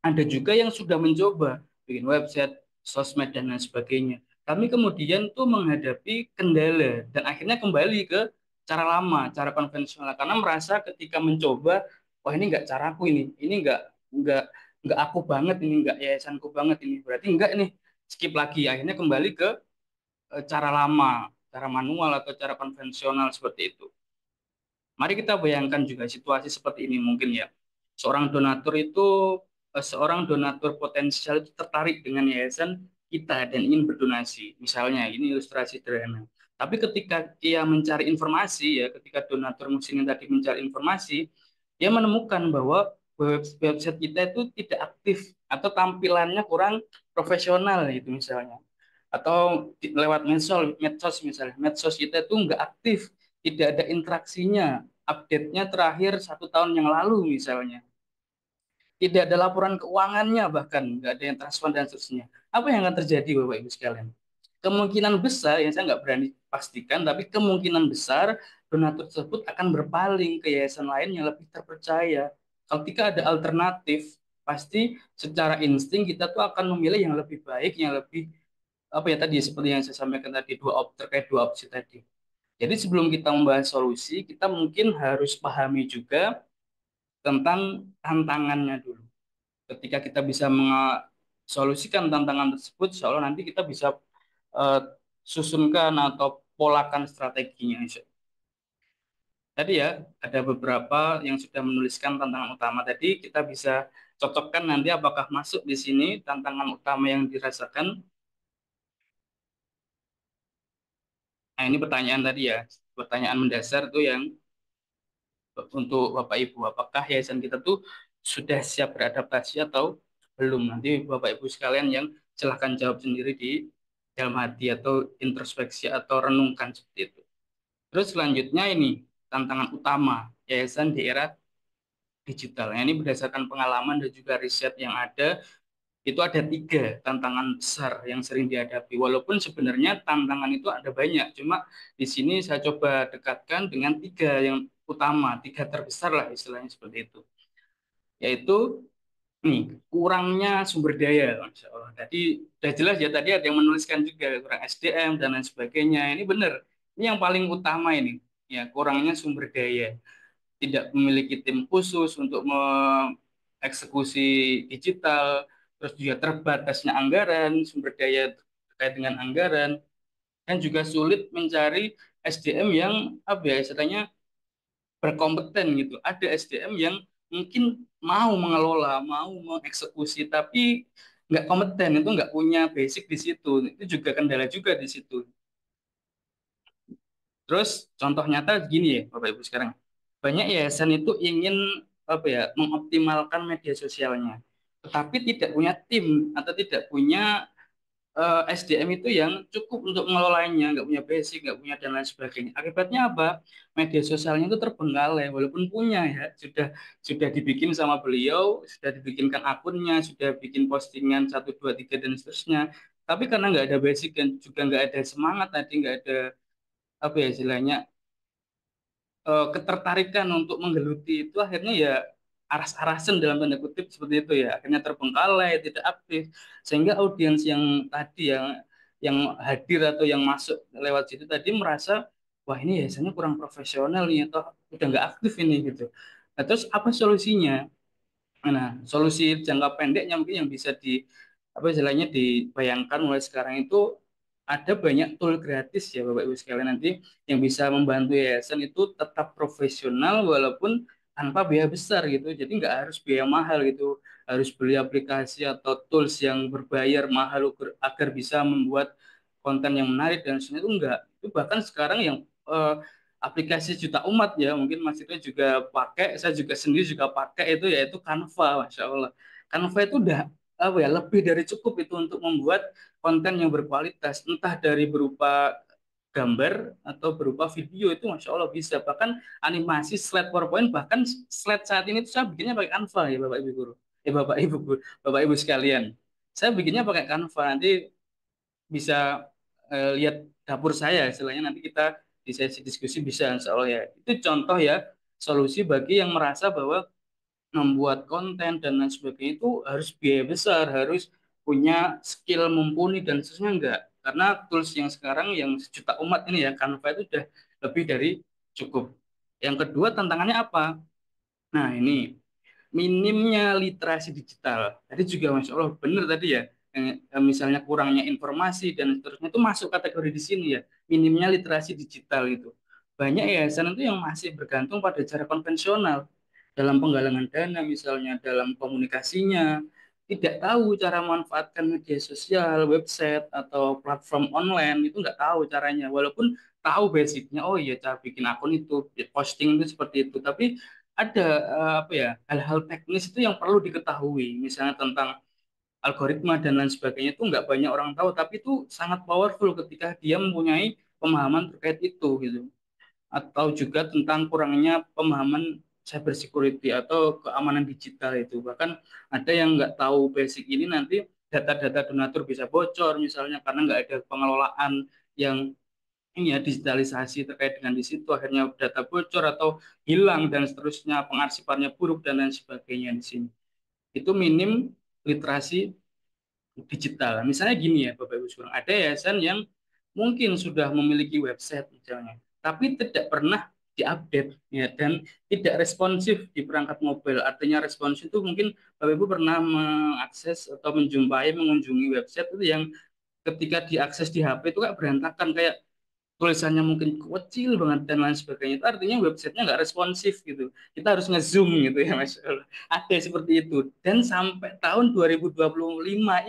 Ada juga yang sudah mencoba bikin website, sosmed, dan lain sebagainya. Kami kemudian tuh menghadapi kendala dan akhirnya kembali ke cara lama, cara konvensional. Karena merasa ketika mencoba, wah ini nggak caraku ini nggak nggak aku banget ini, nggak yayasanku banget ini. Berarti nggak nih, skip lagi. Akhirnya kembali ke cara lama, cara manual atau cara konvensional seperti itu. Mari kita bayangkan juga situasi seperti ini mungkin ya. Seorang donatur potensial itu tertarik dengan yayasan kita dan ingin berdonasi. Misalnya, ini ilustrasi sederhana. Tapi ketika ia mencari informasi, ya, ketika donatur muslim tadi mencari informasi, dia menemukan bahwa website kita itu tidak aktif atau tampilannya kurang profesional gitu misalnya. Atau lewat medsos misalnya, medsos kita itu nggak aktif, tidak ada interaksinya, update-nya terakhir 1 tahun yang lalu misalnya. Tidak ada laporan keuangannya bahkan, nggak ada yang transparan dan seterusnya. Apa yang akan terjadi Bapak Ibu sekalian? Kemungkinan besar, yang saya nggak berani pastikan, tapi kemungkinan besar donatur tersebut akan berpaling ke yayasan lain yang lebih terpercaya. Ketika ada alternatif, pasti secara insting kita tuh akan memilih yang lebih baik, yang lebih apa ya tadi seperti yang saya sampaikan tadi terkait dua opsi tadi. Jadi sebelum kita membahas solusi, kita mungkin harus pahami juga tentang tantangannya dulu. Ketika kita bisa solusikan tantangan tersebut, insya Allah nanti kita bisa eh, susunkan atau polakan strateginya. Tadi ya, ada beberapa yang sudah menuliskan tantangan utama tadi, kita bisa cocokkan nanti apakah masuk di sini tantangan utama yang dirasakan. Nah, ini pertanyaan tadi ya, pertanyaan mendasar tuh yang untuk Bapak Ibu, apakah yayasan kita tuh sudah siap beradaptasi atau belum? Nanti Bapak Ibu sekalian yang silahkan jawab sendiri di dalam hati atau introspeksi atau renungkan seperti itu. Terus selanjutnya ini tantangan utama yayasan di era digital. Nah, ini berdasarkan pengalaman dan juga riset yang ada, itu ada 3 tantangan besar yang sering dihadapi. Walaupun sebenarnya tantangan itu ada banyak, cuma di sini saya coba dekatkan dengan 3 yang utama, 3 terbesar lah istilahnya seperti itu. Yaitu nih, kurangnya sumber daya, Masya Allah. Tadi udah jelas ya, tadi ada yang menuliskan juga kurang SDM dan lain sebagainya. Ini benar. Ini yang paling utama ini, ya kurangnya sumber daya. Tidak memiliki tim khusus untuk mengeksekusi digital, terus juga terbatasnya anggaran, sumber daya terkait dengan anggaran, dan juga sulit mencari SDM yang apa ya istilahnya berkompeten gitu. Ada SDM yang mungkin mau mengelola, mau mengeksekusi, tapi nggak kompeten, itu nggak punya basic di situ. Itu juga kendala juga di situ. Terus contoh nyata gini ya, Bapak Ibu sekarang. Banyak yayasan itu ingin apa ya, mengoptimalkan media sosialnya, tetapi tidak punya tim atau tidak punya SDM itu yang cukup untuk mengelolanya, nggak punya basic, nggak punya dan lain sebagainya. Akibatnya apa? Media sosialnya itu terbengkalai, walaupun punya ya, sudah dibikin sama beliau, sudah dibikinkan akunnya, sudah bikin postingan 1, 2, 3 dan seterusnya. Tapi karena nggak ada basic dan juga nggak ada semangat tadi, nggak ada apa ya istilahnya ketertarikan untuk menggeluti itu akhirnya ya aras-arasan dalam tanda kutip seperti itu ya akhirnya terbengkalai tidak aktif sehingga audiens yang tadi yang hadir atau yang masuk lewat situ tadi merasa wah ini biasanya kurang profesional nih atau udah nggak aktif ini gitu. Nah, terus apa solusinya? Nah, solusi jangka pendeknya mungkin yang bisa di apa istilahnya dibayangkan mulai sekarang itu ada banyak tool gratis ya Bapak Ibu sekalian nanti yang bisa membantu yayasan itu tetap profesional walaupun tanpa biaya besar gitu. Jadi nggak harus biaya mahal gitu, harus beli aplikasi atau tools yang berbayar mahal agar bisa membuat konten yang menarik dan sebagainya itu enggak. Itu bahkan sekarang yang aplikasi juta umat ya mungkin Mas Ito juga pakai, saya juga sendiri juga pakai itu yaitu Canva, Masya Allah. Canva itu udah apa ya lebih dari cukup itu untuk membuat konten yang berkualitas, entah dari berupa gambar atau berupa video itu Masya Allah bisa. Bahkan animasi slide PowerPoint, bahkan slide saat ini tuh saya bikinnya pakai Canva ya Bapak Ibu Guru. Bapak Ibu Guru, Bapak Ibu sekalian. Saya bikinnya pakai Canva, nanti bisa lihat dapur saya istilahnya nanti kita di sesi diskusi bisa insya Allah ya. Itu contoh ya solusi bagi yang merasa bahwa membuat konten dan lain sebagainya itu harus biaya besar, harus punya skill mumpuni dan seterusnya enggak. Karena tools yang sekarang yang sejuta umat ini ya Canva itu udah lebih dari cukup. Yang kedua tantangannya apa? Nah ini minimnya literasi digital. Tadi juga Masya Allah benar tadi ya. Misalnya kurangnya informasi dan seterusnya itu masuk kategori di sini ya. Minimnya literasi digital itu. Banyak yayasan itu yang masih bergantung pada cara konvensional dalam penggalangan dana misalnya dalam komunikasinya. tidak tahu cara memanfaatkan media sosial, website atau platform online itu nggak tahu caranya. Walaupun tahu basicnya, oh iya cara bikin akun itu, posting itu seperti itu. Tapi ada apa ya hal-hal teknis itu yang perlu diketahui, misalnya tentang algoritma dan lain sebagainya itu nggak banyak orang tahu, tapi itu sangat powerful ketika dia mempunyai pemahaman terkait itu gitu. Atau juga tentang kurangnya pemahaman cyber security atau keamanan digital itu. Bahkan ada yang nggak tahu basic ini nanti data-data donatur bisa bocor misalnya karena nggak ada pengelolaan yang ini ya digitalisasi terkait dengan di situ akhirnya data bocor atau hilang dan seterusnya pengarsipannya buruk dan lain sebagainya di sini. Itu minim literasi digital. Misalnya gini ya Bapak Ibu sekalian, ada yayasan yang mungkin sudah memiliki website misalnya, tapi tidak pernah diupdate ya dan tidak responsif di perangkat mobile. Artinya responsif itu mungkin Bapak Ibu pernah mengakses atau mengunjungi website itu yang ketika diakses di HP itu kayak berantakan kayak tulisannya mungkin kecil banget dan lain sebagainya itu artinya websitenya nggak responsif gitu kita harus ngezoom gitu ya Mas ada seperti itu dan sampai tahun 2025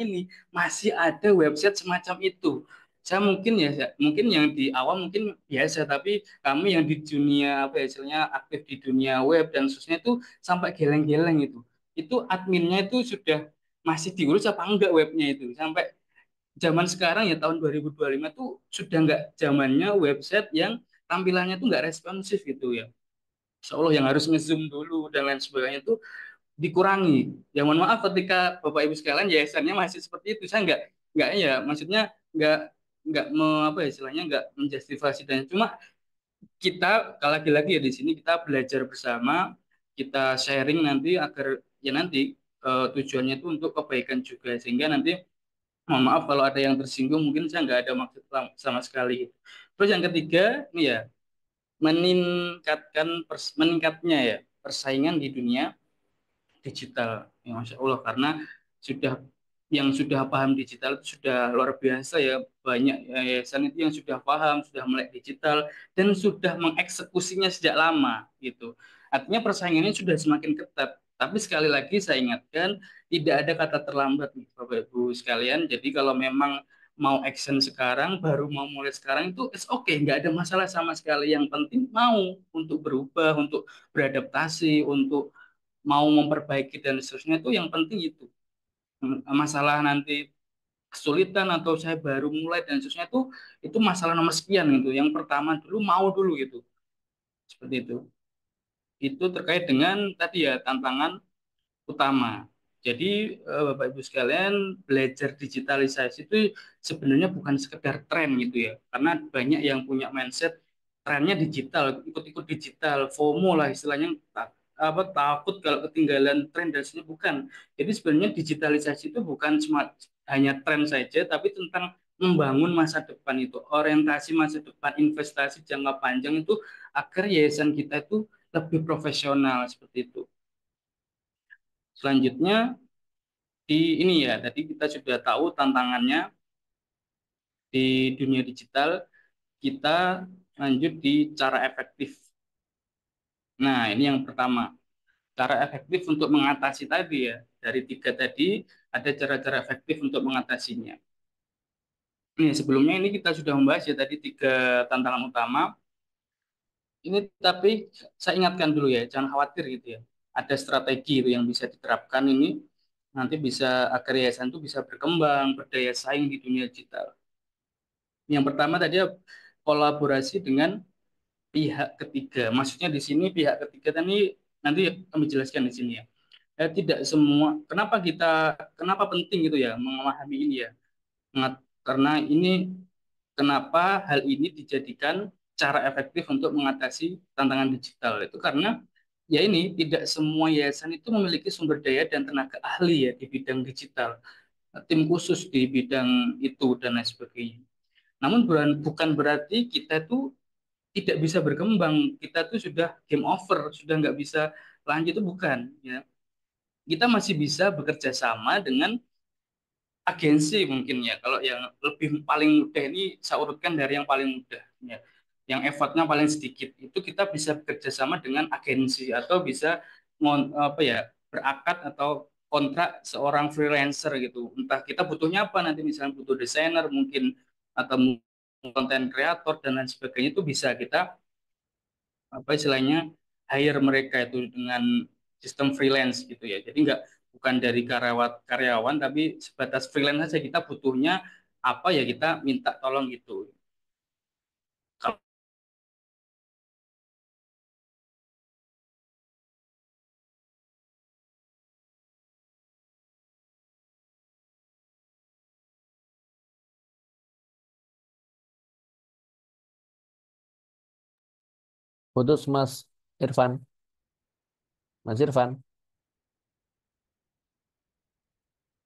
ini masih ada website semacam itu saya mungkin mungkin yang di awam mungkin biasa tapi kami yang di dunia apa ya istilahnya aktif di dunia web dan khususnya itu sampai geleng-geleng itu adminnya itu sudah masih diurus apa enggak webnya itu sampai zaman sekarang ya tahun 2025 tuh sudah nggak zamannya website yang tampilannya tuh nggak responsif gitu ya. Seolah yang harus ngezoom dulu dan lain sebagainya itu dikurangi. Ya mohon maaf ketika Bapak Ibu sekalian yayasannya masih seperti itu. Saya nggak ya maksudnya nggak nggak apa ya istilahnya nggak menjustifikasi dan cuma kita lagi-lagi ya di sini kita belajar bersama, kita sharing nanti agar ya nanti tujuannya itu untuk kebaikan juga sehingga nanti mohon maaf kalau ada yang tersinggung, mungkin saya nggak ada maksud sama sekali. Terus yang ketiga, ini ya, meningkatnya ya persaingan di dunia digital. Ya, Masya Allah, karena sudah yang sudah paham digital itu sudah luar biasa ya. Banyak yayasan itu yang sudah paham, sudah melek digital, dan sudah mengeksekusinya sejak lama gitu. Artinya persaingannya sudah semakin ketat. Tapi sekali lagi saya ingatkan, tidak ada kata terlambat nih Bapak Ibu sekalian. Jadi kalau memang mau action sekarang, baru mau mulai sekarang itu it's okay, nggak ada masalah sama sekali. Yang penting mau untuk berubah, untuk beradaptasi, untuk mau memperbaiki dan seterusnya itu yang penting itu. Masalah nanti kesulitan atau saya baru mulai dan seterusnya itu masalah nomor sekian gitu. Yang pertama dulu mau dulu gitu. Seperti itu. Itu terkait dengan tadi ya tantangan utama. Jadi Bapak Ibu sekalian belajar digitalisasi itu sebenarnya bukan sekedar tren gitu ya. Karena banyak yang punya mindset trennya digital, ikut-ikut digital, FOMO lah istilahnya apa takut kalau ketinggalan tren dan sebagainya bukan. Jadi sebenarnya digitalisasi itu bukan cuma hanya tren saja tapi tentang membangun masa depan itu, orientasi masa depan, investasi jangka panjang itu agar yayasan kita itu lebih profesional seperti itu. Selanjutnya di ini ya, tadi kita sudah tahu tantangannya di dunia digital, kita lanjut di cara efektif. Nah, ini yang pertama, cara efektif untuk mengatasi tadi ya, dari tiga tadi ada cara-cara efektif untuk mengatasinya. Ini sebelumnya ini kita sudah membahas ya tadi tiga tantangan utama. Ini tapi saya ingatkan dulu ya, jangan khawatir gitu ya. Ada strategi itu yang bisa diterapkan ini nanti bisa agar yayasan itu bisa berkembang, berdaya saing di dunia digital. Yang pertama tadi ya, kolaborasi dengan pihak ketiga. Maksudnya di sini pihak ketiga tadi nanti kami jelaskan di sini ya. Tidak semua. Kenapa penting gitu ya memahami ini ya? Karena ini kenapa hal ini dijadikan cara efektif untuk mengatasi tantangan digital itu karena ya ini tidak semua yayasan itu memiliki sumber daya dan tenaga ahli ya di bidang digital, tim khusus di bidang itu dan lain sebagainya. Namun bukan berarti kita tuh tidak bisa berkembang, kita tuh sudah game over, sudah nggak bisa lanjut itu bukan ya. Kita masih bisa bekerja sama dengan agensi mungkin ya. Kalau yang lebih paling mudah ini saya urutkan dari yang paling mudah ya. Yang effortnya paling sedikit itu kita bisa bekerja sama dengan agensi atau bisa apa ya berakad atau kontrak seorang freelancer gitu. Entah kita butuhnya apa nanti, misalnya butuh desainer mungkin atau konten kreator dan lain sebagainya, itu bisa kita apa istilahnya hire mereka itu dengan sistem freelance gitu ya. Jadi nggak bukan dari karyawan tapi sebatas freelance saja, kita butuhnya apa ya kita minta tolong gitu. Kalau Putus Mas Irfan. Mas Irfan.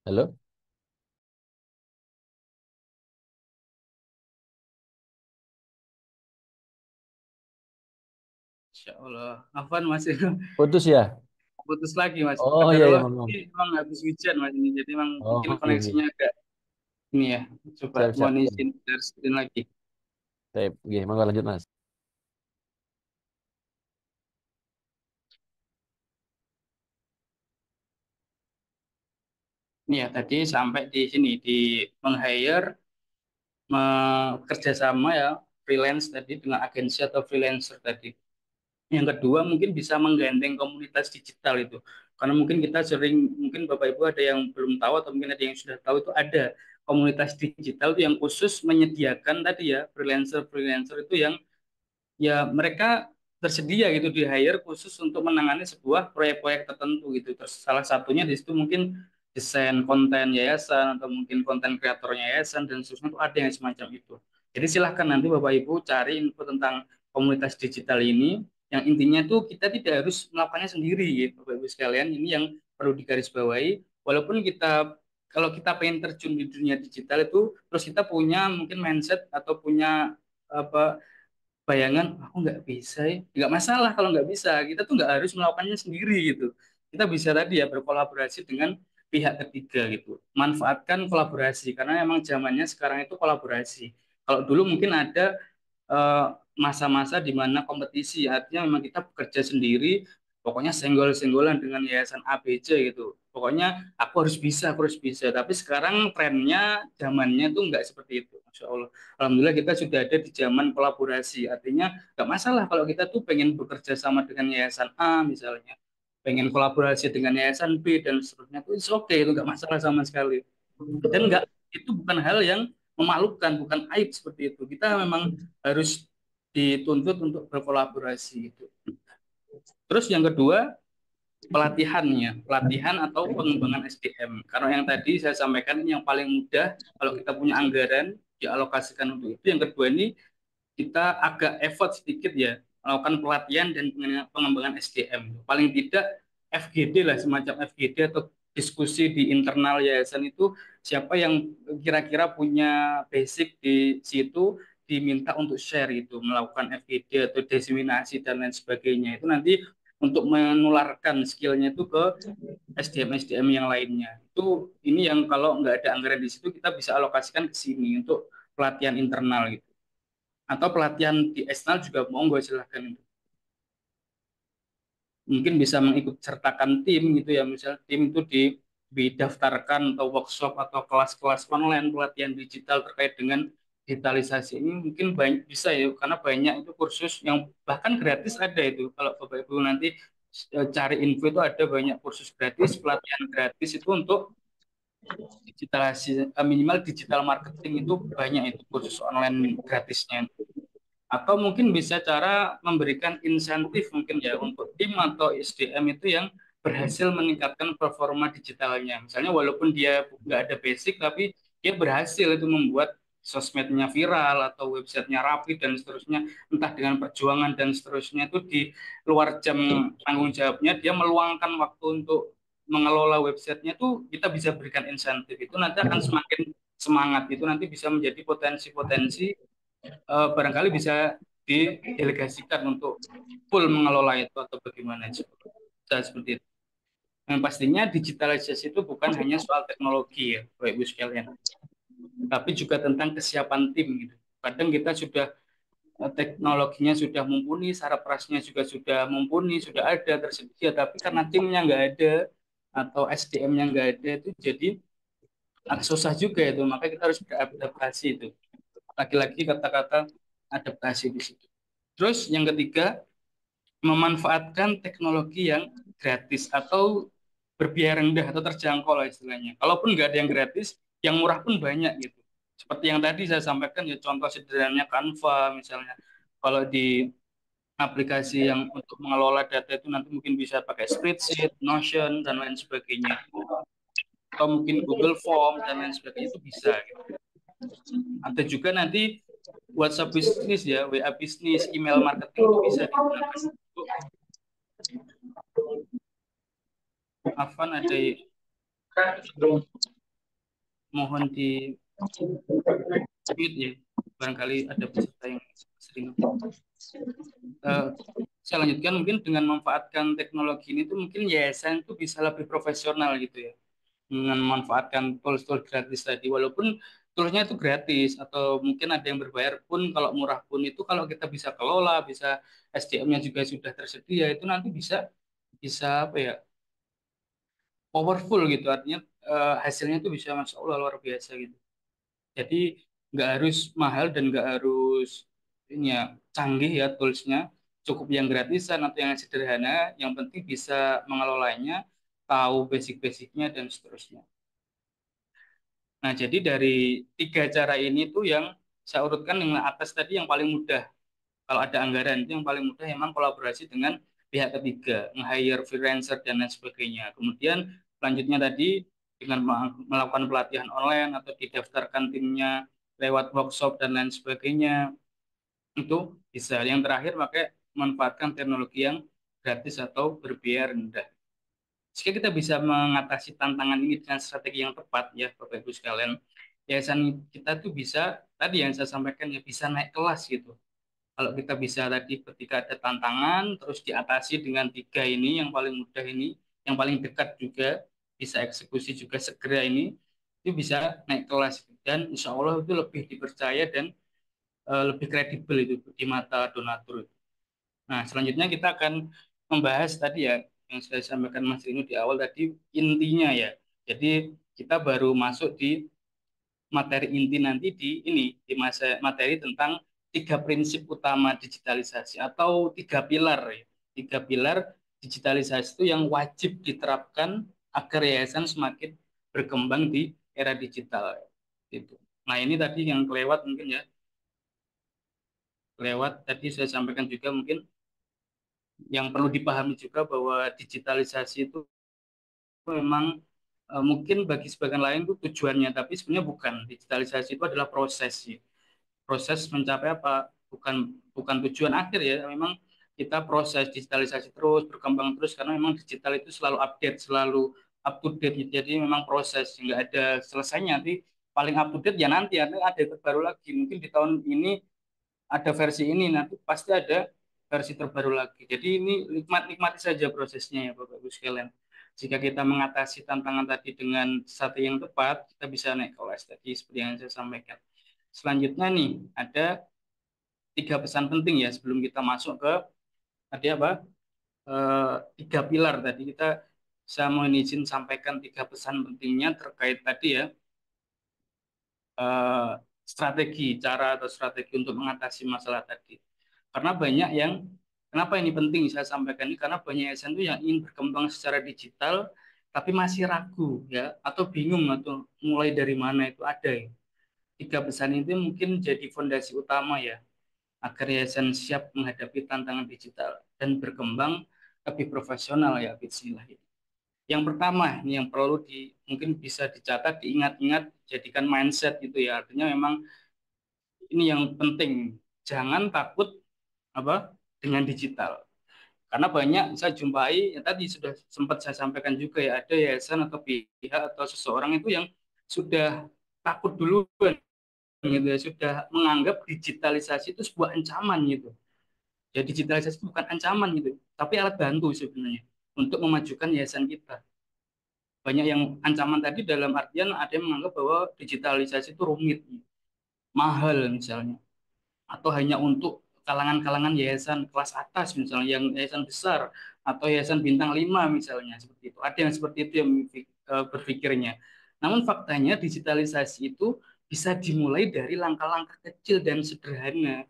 Halo? Insya Allah, Afwan masih Putus ya? putus lagi Mas. Oh iya, iya, Qadarullah Bang. ini emang habis hujan Mas ini, jadi emang mungkin Oh iya, iya. koneksinya agak ini ya. Coba Siap, siap. mohon izin dari screen lagi. Baik, iya, monggo lanjut, Mas. Ini ya tadi sampai di sini di meng-hire, kerjasama ya freelance tadi dengan agensi atau freelancer tadi. Yang kedua mungkin bisa menggandeng komunitas digital itu. Karena mungkin kita sering, mungkin Bapak Ibu ada yang belum tahu atau mungkin ada yang sudah tahu, itu ada komunitas digital itu yang khusus menyediakan tadi ya freelancer-freelancer itu yang ya mereka tersedia gitu di hire khusus untuk menangani sebuah proyek-proyek tertentu gitu. Terus salah satunya di situ mungkin desain konten yayasan atau mungkin konten kreatornya yayasan dan seterusnya, itu ada yang semacam itu. Jadi silahkan nanti Bapak Ibu cari info tentang komunitas digital ini, yang intinya tuh kita tidak harus melakukannya sendiri gitu Bapak Ibu sekalian. Ini yang perlu digarisbawahi. Walaupun kita kalau kita pengen terjun di dunia digital itu, terus kita punya mungkin mindset atau punya apa bayangan aku nggak bisa ya, nggak masalah kalau nggak bisa, kita tuh nggak harus melakukannya sendiri gitu. Kita bisa tadi ya berkolaborasi dengan pihak ketiga gitu, manfaatkan kolaborasi karena memang zamannya sekarang itu kolaborasi. Kalau dulu mungkin ada eh, masa-masa di mana kompetisi, artinya memang kita bekerja sendiri, pokoknya senggol-senggolan dengan yayasan A B C gitu. Pokoknya aku harus bisa. Tapi sekarang trennya, zamannya tuh nggak seperti itu. Masya Allah. Alhamdulillah kita sudah ada di zaman kolaborasi. Artinya nggak masalah kalau kita tuh pengen bekerja sama dengan yayasan A misalnya, pengen kolaborasi dengan yayasan B dan seterusnya, itu oke, okay, itu nggak masalah sama sekali. Dan nggak, itu bukan hal yang memalukan, bukan aib seperti itu. Kita memang harus dituntut untuk berkolaborasi gitu. Terus yang kedua, pelatihannya, pelatihan atau pengembangan SDM. Karena yang tadi saya sampaikan ini yang paling mudah, kalau kita punya anggaran dialokasikan untuk itu. Yang kedua ini kita agak effort sedikit ya melakukan pelatihan dan pengembangan SDM. Paling tidak FGD lah, semacam FGD atau diskusi di internal yayasan itu, siapa yang kira-kira punya basic di situ diminta untuk share itu, melakukan FGD atau diseminasi dan lain sebagainya. Itu nanti untuk menularkan skillnya itu ke SDM-SDM yang lainnya. Itu ini yang kalau nggak ada anggaran di situ kita bisa alokasikan ke sini untuk pelatihan internal gitu, atau pelatihan di eksternal juga monggo silahkan. Mungkin bisa mengikut sertakan tim gitu ya, misal tim itu didaftarkan atau workshop atau kelas-kelas online pelatihan digital terkait dengan digitalisasi ini, mungkin banyak bisa ya, karena banyak itu kursus yang bahkan gratis ada itu. Kalau Bapak Ibu nanti cari info, itu ada banyak kursus gratis, pelatihan gratis itu untuk digitalisasi, minimal digital marketing itu banyak itu kursus online gratisnya. Atau mungkin bisa cara memberikan insentif mungkin ya untuk tim atau SDM itu yang berhasil meningkatkan performa digitalnya. Misalnya walaupun dia nggak ada basic, tapi dia berhasil itu membuat sosmednya viral atau websitenya rapi dan seterusnya, entah dengan perjuangan dan seterusnya, itu di luar jam tanggung jawabnya, dia meluangkan waktu untuk mengelola websitenya, tuh kita bisa berikan insentif. Itu nanti akan semakin semangat, itu nanti bisa menjadi potensi-potensi, barangkali bisa didelegasikan untuk full mengelola itu atau bagaimana bisa seperti itu. Yang pastinya digitalisasi itu bukan hanya soal teknologi ya, Bapak Ibu sekalian, tapi juga tentang kesiapan tim gitu. Kadang kita sudah teknologinya sudah mumpuni, syarat prasnya juga sudah mumpuni, sudah ada tersedia, tapi karena timnya nggak ada, atau SDM-nya nggak ada itu jadi agak susah juga itu. Maka kita harus beradaptasi itu. Lagi-lagi kata-kata adaptasi di situ. Terus yang ketiga, memanfaatkan teknologi yang gratis atau berbiaya rendah atau terjangkau lah istilahnya. Kalaupun nggak ada yang gratis, yang murah pun banyak gitu. Seperti yang tadi saya sampaikan ya contoh sederhananya Canva misalnya. Kalau di aplikasi yang untuk mengelola data itu nanti mungkin bisa pakai spreadsheet, Notion dan lain sebagainya. Atau mungkin Google Form dan lain sebagainya itu bisa gitu. Atau juga nanti WhatsApp bisnis ya, WA bisnis, email marketing itu bisa digunakan untuk Afan ada mohon di mute ya. Barangkali ada peserta yang sering. Eh, saya lanjutkan mungkin dengan memanfaatkan teknologi ini tuh mungkin yayasan itu bisa lebih profesional gitu ya. Dengan memanfaatkan tools-tools gratis tadi walaupun toolsnya itu gratis atau mungkin ada yang berbayar pun kalau murah pun itu kalau kita bisa kelola, bisa SDM-nya juga sudah tersedia itu nanti bisa bisa apa ya powerful gitu artinya hasilnya itu bisa masya Allah luar biasa gitu. Jadi nggak harus mahal dan nggak harus ini ya canggih ya toolsnya, cukup yang gratisan atau yang sederhana, yang penting bisa mengelolanya, tahu basic-basicnya dan seterusnya. Nah, jadi dari tiga cara ini tuh yang saya urutkan dengan atas tadi yang paling mudah. Kalau ada anggaran itu yang paling mudah memang kolaborasi dengan pihak ketiga, nge-hire freelancer dan lain sebagainya. Kemudian selanjutnya tadi dengan melakukan pelatihan online atau didaftarkan timnya lewat workshop dan lain sebagainya itu bisa. Yang terakhir pakai memanfaatkan teknologi yang gratis atau berbiaya rendah. Jika kita bisa mengatasi tantangan ini dengan strategi yang tepat ya Bapak Ibu sekalian, yayasan kita tuh bisa tadi yang saya sampaikan ya bisa naik kelas gitu. Kalau kita bisa tadi ketika ada tantangan terus diatasi dengan tiga ini yang paling mudah ini, yang paling dekat juga bisa eksekusi juga segera ini, itu bisa naik kelas dan insya Allah itu lebih dipercaya dan lebih kredibel itu di mata donatur. Nah, selanjutnya kita akan membahas tadi ya yang saya sampaikan Mas Rino di awal tadi intinya ya. Jadi kita baru masuk di materi inti nanti di ini di masa materi tentang tiga prinsip utama digitalisasi atau tiga pilar ya. Tiga pilar digitalisasi itu yang wajib diterapkan agar yayasan semakin berkembang di era digital gitu. Nah, ini tadi yang kelewat mungkin ya. Kelewat tadi saya sampaikan juga mungkin yang perlu dipahami juga bahwa digitalisasi itu memang mungkin bagi sebagian lain itu tujuannya, tapi sebenarnya bukan. Digitalisasi itu adalah proses, ya. Proses mencapai apa? Bukan bukan tujuan akhir ya. Memang kita proses digitalisasi terus berkembang terus karena memang digital itu selalu update, selalu up to date. Jadi memang proses nggak ada selesainya. Nanti paling up to date ya nanti ada yang terbaru lagi. Mungkin di tahun ini ada versi ini, nanti pasti ada versi terbaru lagi. Jadi ini nikmati saja prosesnya ya Bapak Ibu sekalian. Jika kita mengatasi tantangan tadi dengan strategi yang tepat, kita bisa naik kelas tadi seperti yang saya sampaikan. Selanjutnya nih, ada tiga pesan penting ya sebelum kita masuk ke tadi apa? Tiga pilar tadi saya mohon izin sampaikan tiga pesan pentingnya terkait tadi ya eh, strategi, cara atau strategi untuk mengatasi masalah tadi. Karena banyak yang, kenapa ini penting saya sampaikan ini, karena banyak yayasan itu yang ingin berkembang secara digital, tapi masih ragu ya, atau bingung atau mulai dari mana itu ada ya. Tiga pesan itu mungkin jadi fondasi utama ya, agar yayasan siap menghadapi tantangan digital dan berkembang lebih profesional ya, bismillah. Yang pertama, ini yang perlu mungkin bisa dicatat, diingat-ingat, jadikan mindset gitu ya. Artinya memang ini yang penting. Jangan takut apa dengan digital. Karena banyak saya jumpai, yang tadi sudah sempat saya sampaikan juga ya, ada yayasan atau pihak atau seseorang itu yang sudah takut duluan gitu ya, sudah menganggap digitalisasi itu sebuah ancaman gitu. Ya digitalisasi itu bukan ancaman gitu, tapi alat bantu sebenarnya untuk memajukan yayasan kita. Banyak yang ancaman tadi dalam artian ada yang menganggap bahwa digitalisasi itu rumit, mahal misalnya, atau hanya untuk kalangan-kalangan yayasan kelas atas misalnya, yang yayasan besar atau yayasan bintang 5 misalnya seperti itu. Ada yang seperti itu yang berpikirnya. Namun faktanya digitalisasi itu bisa dimulai dari langkah-langkah kecil dan sederhana,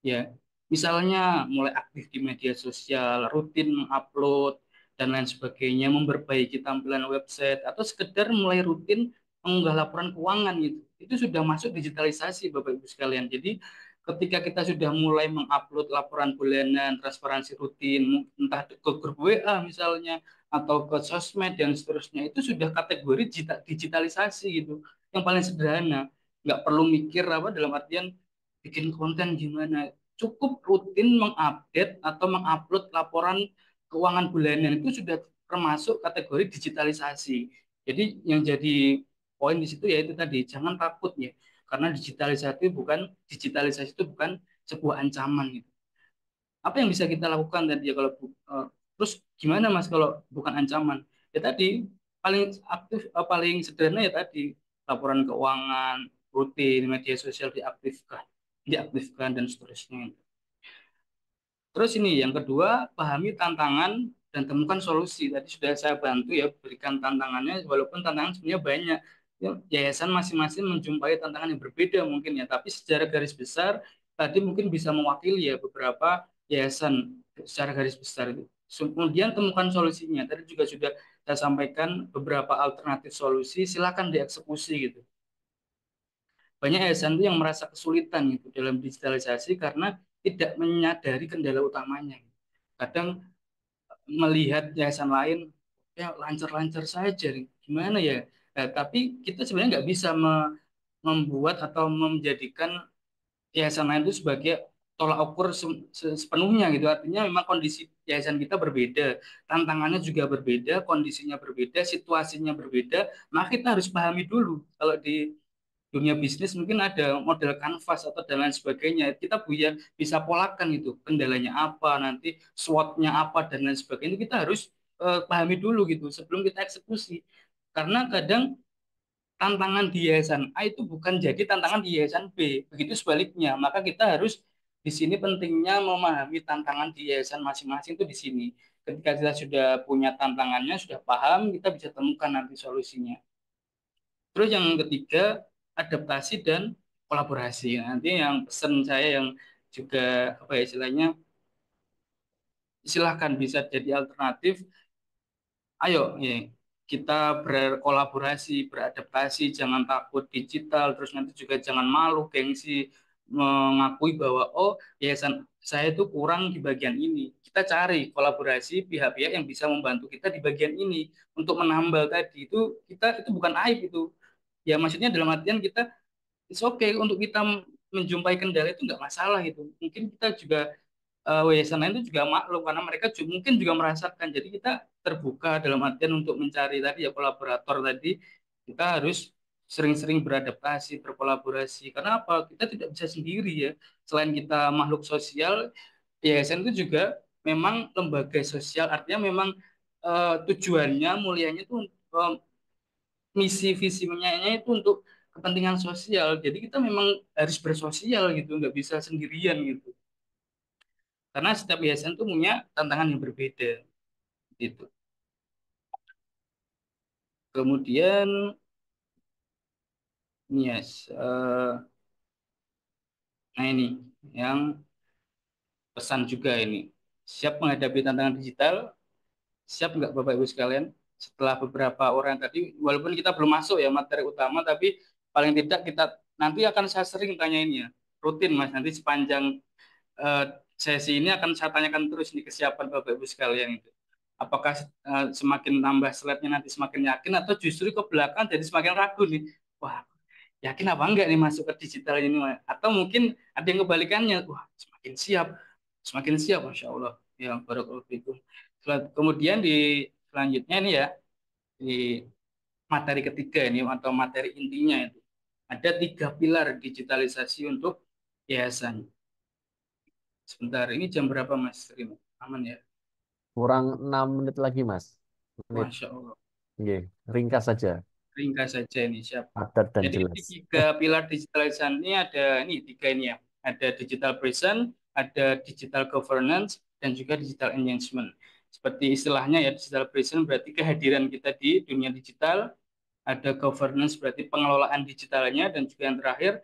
ya. Misalnya mulai aktif di media sosial, rutin mengupload dan lain sebagainya, memperbaiki tampilan website, atau sekedar mulai rutin mengunggah laporan keuangan gitu. Itu sudah masuk digitalisasi Bapak Ibu sekalian. Jadi ketika kita sudah mulai mengupload laporan bulanan, transparansi rutin, entah ke grup WA misalnya, atau ke sosmed dan seterusnya, itu sudah kategori digitalisasi gitu. Yang paling sederhana, nggak perlu mikir apa dalam artian bikin konten gimana, cukup rutin mengupdate atau mengupload laporan keuangan bulanan itu sudah termasuk kategori digitalisasi. Jadi yang jadi poin di situ yaitu tadi jangan takut ya, karena digitalisasi itu bukan sebuah ancaman gitu. Apa yang bisa kita lakukan tadi ya kalau terus gimana Mas kalau bukan ancaman? Ya tadi paling aktif, paling sederhana ya tadi laporan keuangan rutin, media sosial diaktifkan dan seterusnya. Terus ini yang kedua, pahami tantangan dan temukan solusi. Tadi sudah saya bantu ya berikan tantangannya, walaupun tantangan sebenarnya banyak. Ya, yayasan masing-masing menjumpai tantangan yang berbeda mungkin ya, tapi secara garis besar tadi mungkin bisa mewakili ya beberapa yayasan secara garis besar itu. Kemudian temukan solusinya. Tadi juga sudah saya sampaikan beberapa alternatif solusi, silakan dieksekusi gitu. Banyak yayasan itu yang merasa kesulitan gitu dalam digitalisasi karena tidak menyadari kendala utamanya. Kadang melihat yayasan lain ya lancar-lancar saja, gimana ya? Tapi kita sebenarnya nggak bisa membuat atau menjadikan yayasan lain itu sebagai tolak ukur sepenuhnya gitu. Artinya memang kondisi yayasan kita berbeda, tantangannya juga berbeda, kondisinya berbeda, situasinya berbeda. Maka kita harus pahami dulu kalau di dunia bisnis mungkin ada model kanvas atau dan lain sebagainya. Kita bisa polakan itu kendalanya apa, nanti SWOT-nya apa dan lain sebagainya. Kita harus pahami dulu gitu sebelum kita eksekusi. Karena kadang tantangan di yayasan A itu bukan jadi tantangan di yayasan B. Begitu sebaliknya. Maka kita harus di sini pentingnya memahami tantangan di yayasan masing-masing itu di sini. Ketika kita sudah punya tantangannya, sudah paham, kita bisa temukan nanti solusinya. Terus yang ketiga, adaptasi dan kolaborasi. Nanti yang pesan saya yang juga apa ya istilahnya, silahkan bisa jadi alternatif. Ayo, ya, kita berkolaborasi, beradaptasi, jangan takut digital, terus nanti juga jangan malu, gengsi, mengakui bahwa, oh, yayasan saya itu kurang di bagian ini. Kita cari kolaborasi pihak-pihak yang bisa membantu kita di bagian ini untuk menambal tadi itu bukan aib itu. Ya maksudnya dalam artian kita it's okay untuk kita menjumpai kendala itu nggak masalah gitu. Mungkin kita juga yayasan lain itu juga maklum karena mereka mungkin juga merasakan. Jadi kita terbuka dalam artian untuk mencari tadi ya kolaborator tadi. Kita harus sering-sering beradaptasi, berkolaborasi. Karena apa? Kita tidak bisa sendiri ya. Selain kita makhluk sosial, yayasan itu juga memang lembaga sosial. Artinya memang tujuannya, mulianya itu misi visinya itu untuk kepentingan sosial. Jadi kita memang harus bersosial gitu, nggak bisa sendirian gitu. Karena setiap yayasan itu punya tantangan yang berbeda gitu. Kemudian yes, nah ini yang pesan juga ini. Siap menghadapi tantangan digital, siap nggak Bapak Ibu sekalian? Setelah beberapa orang tadi, walaupun kita belum masuk ya materi utama, tapi paling tidak kita nanti akan saya sering tanyain ya, rutin Mas, nanti sepanjang eh, sesi ini akan saya tanyakan terus nih kesiapan Bapak Ibu sekalian itu. Apakah semakin nambah slide-nya nanti semakin yakin atau justru ke belakang jadi semakin ragu nih. Wah, yakin apa enggak nih masuk ke digital ini? Atau mungkin ada yang kebalikannya. Wah, semakin siap, Masya Allah. Ya, barakallahu fikum. Kemudian di selanjutnya ini ya, di materi ketiga ini atau materi intinya itu. Ada 3 pilar digitalisasi untuk yayasan. Sebentar, ini jam berapa Mas Rino? Aman ya? Kurang 6 menit lagi, Mas. Menit. Masya Allah. Oke, ringkas saja, Ringkas saja ini siap. padat dan Jadi di jelas. 3 pilar digitalisasi ini ada ini 3 ini ya. Ada digital present, ada digital governance, dan juga digital engagement. seperti istilahnya ya digital presence berarti kehadiran kita di dunia digital, ada governance berarti pengelolaan digitalnya, dan juga yang terakhir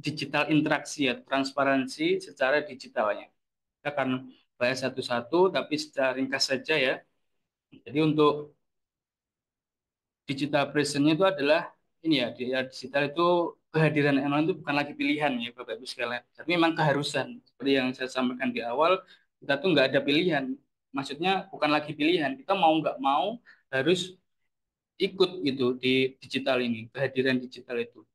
digital interaksi ya, transparansi secara digitalnya. Kita akan bahas satu-satu tapi secara ringkas saja ya. Jadi untuk digital presence itu adalah ini ya, di digital itu kehadiran online itu bukan lagi pilihan ya Bapak Ibu sekalian, tapi memang keharusan. Seperti yang saya sampaikan di awal, kita tuh nggak ada pilihan. Maksudnya bukan lagi pilihan, kita mau nggak mau harus ikut gitu di digital ini, kehadiran digital itu.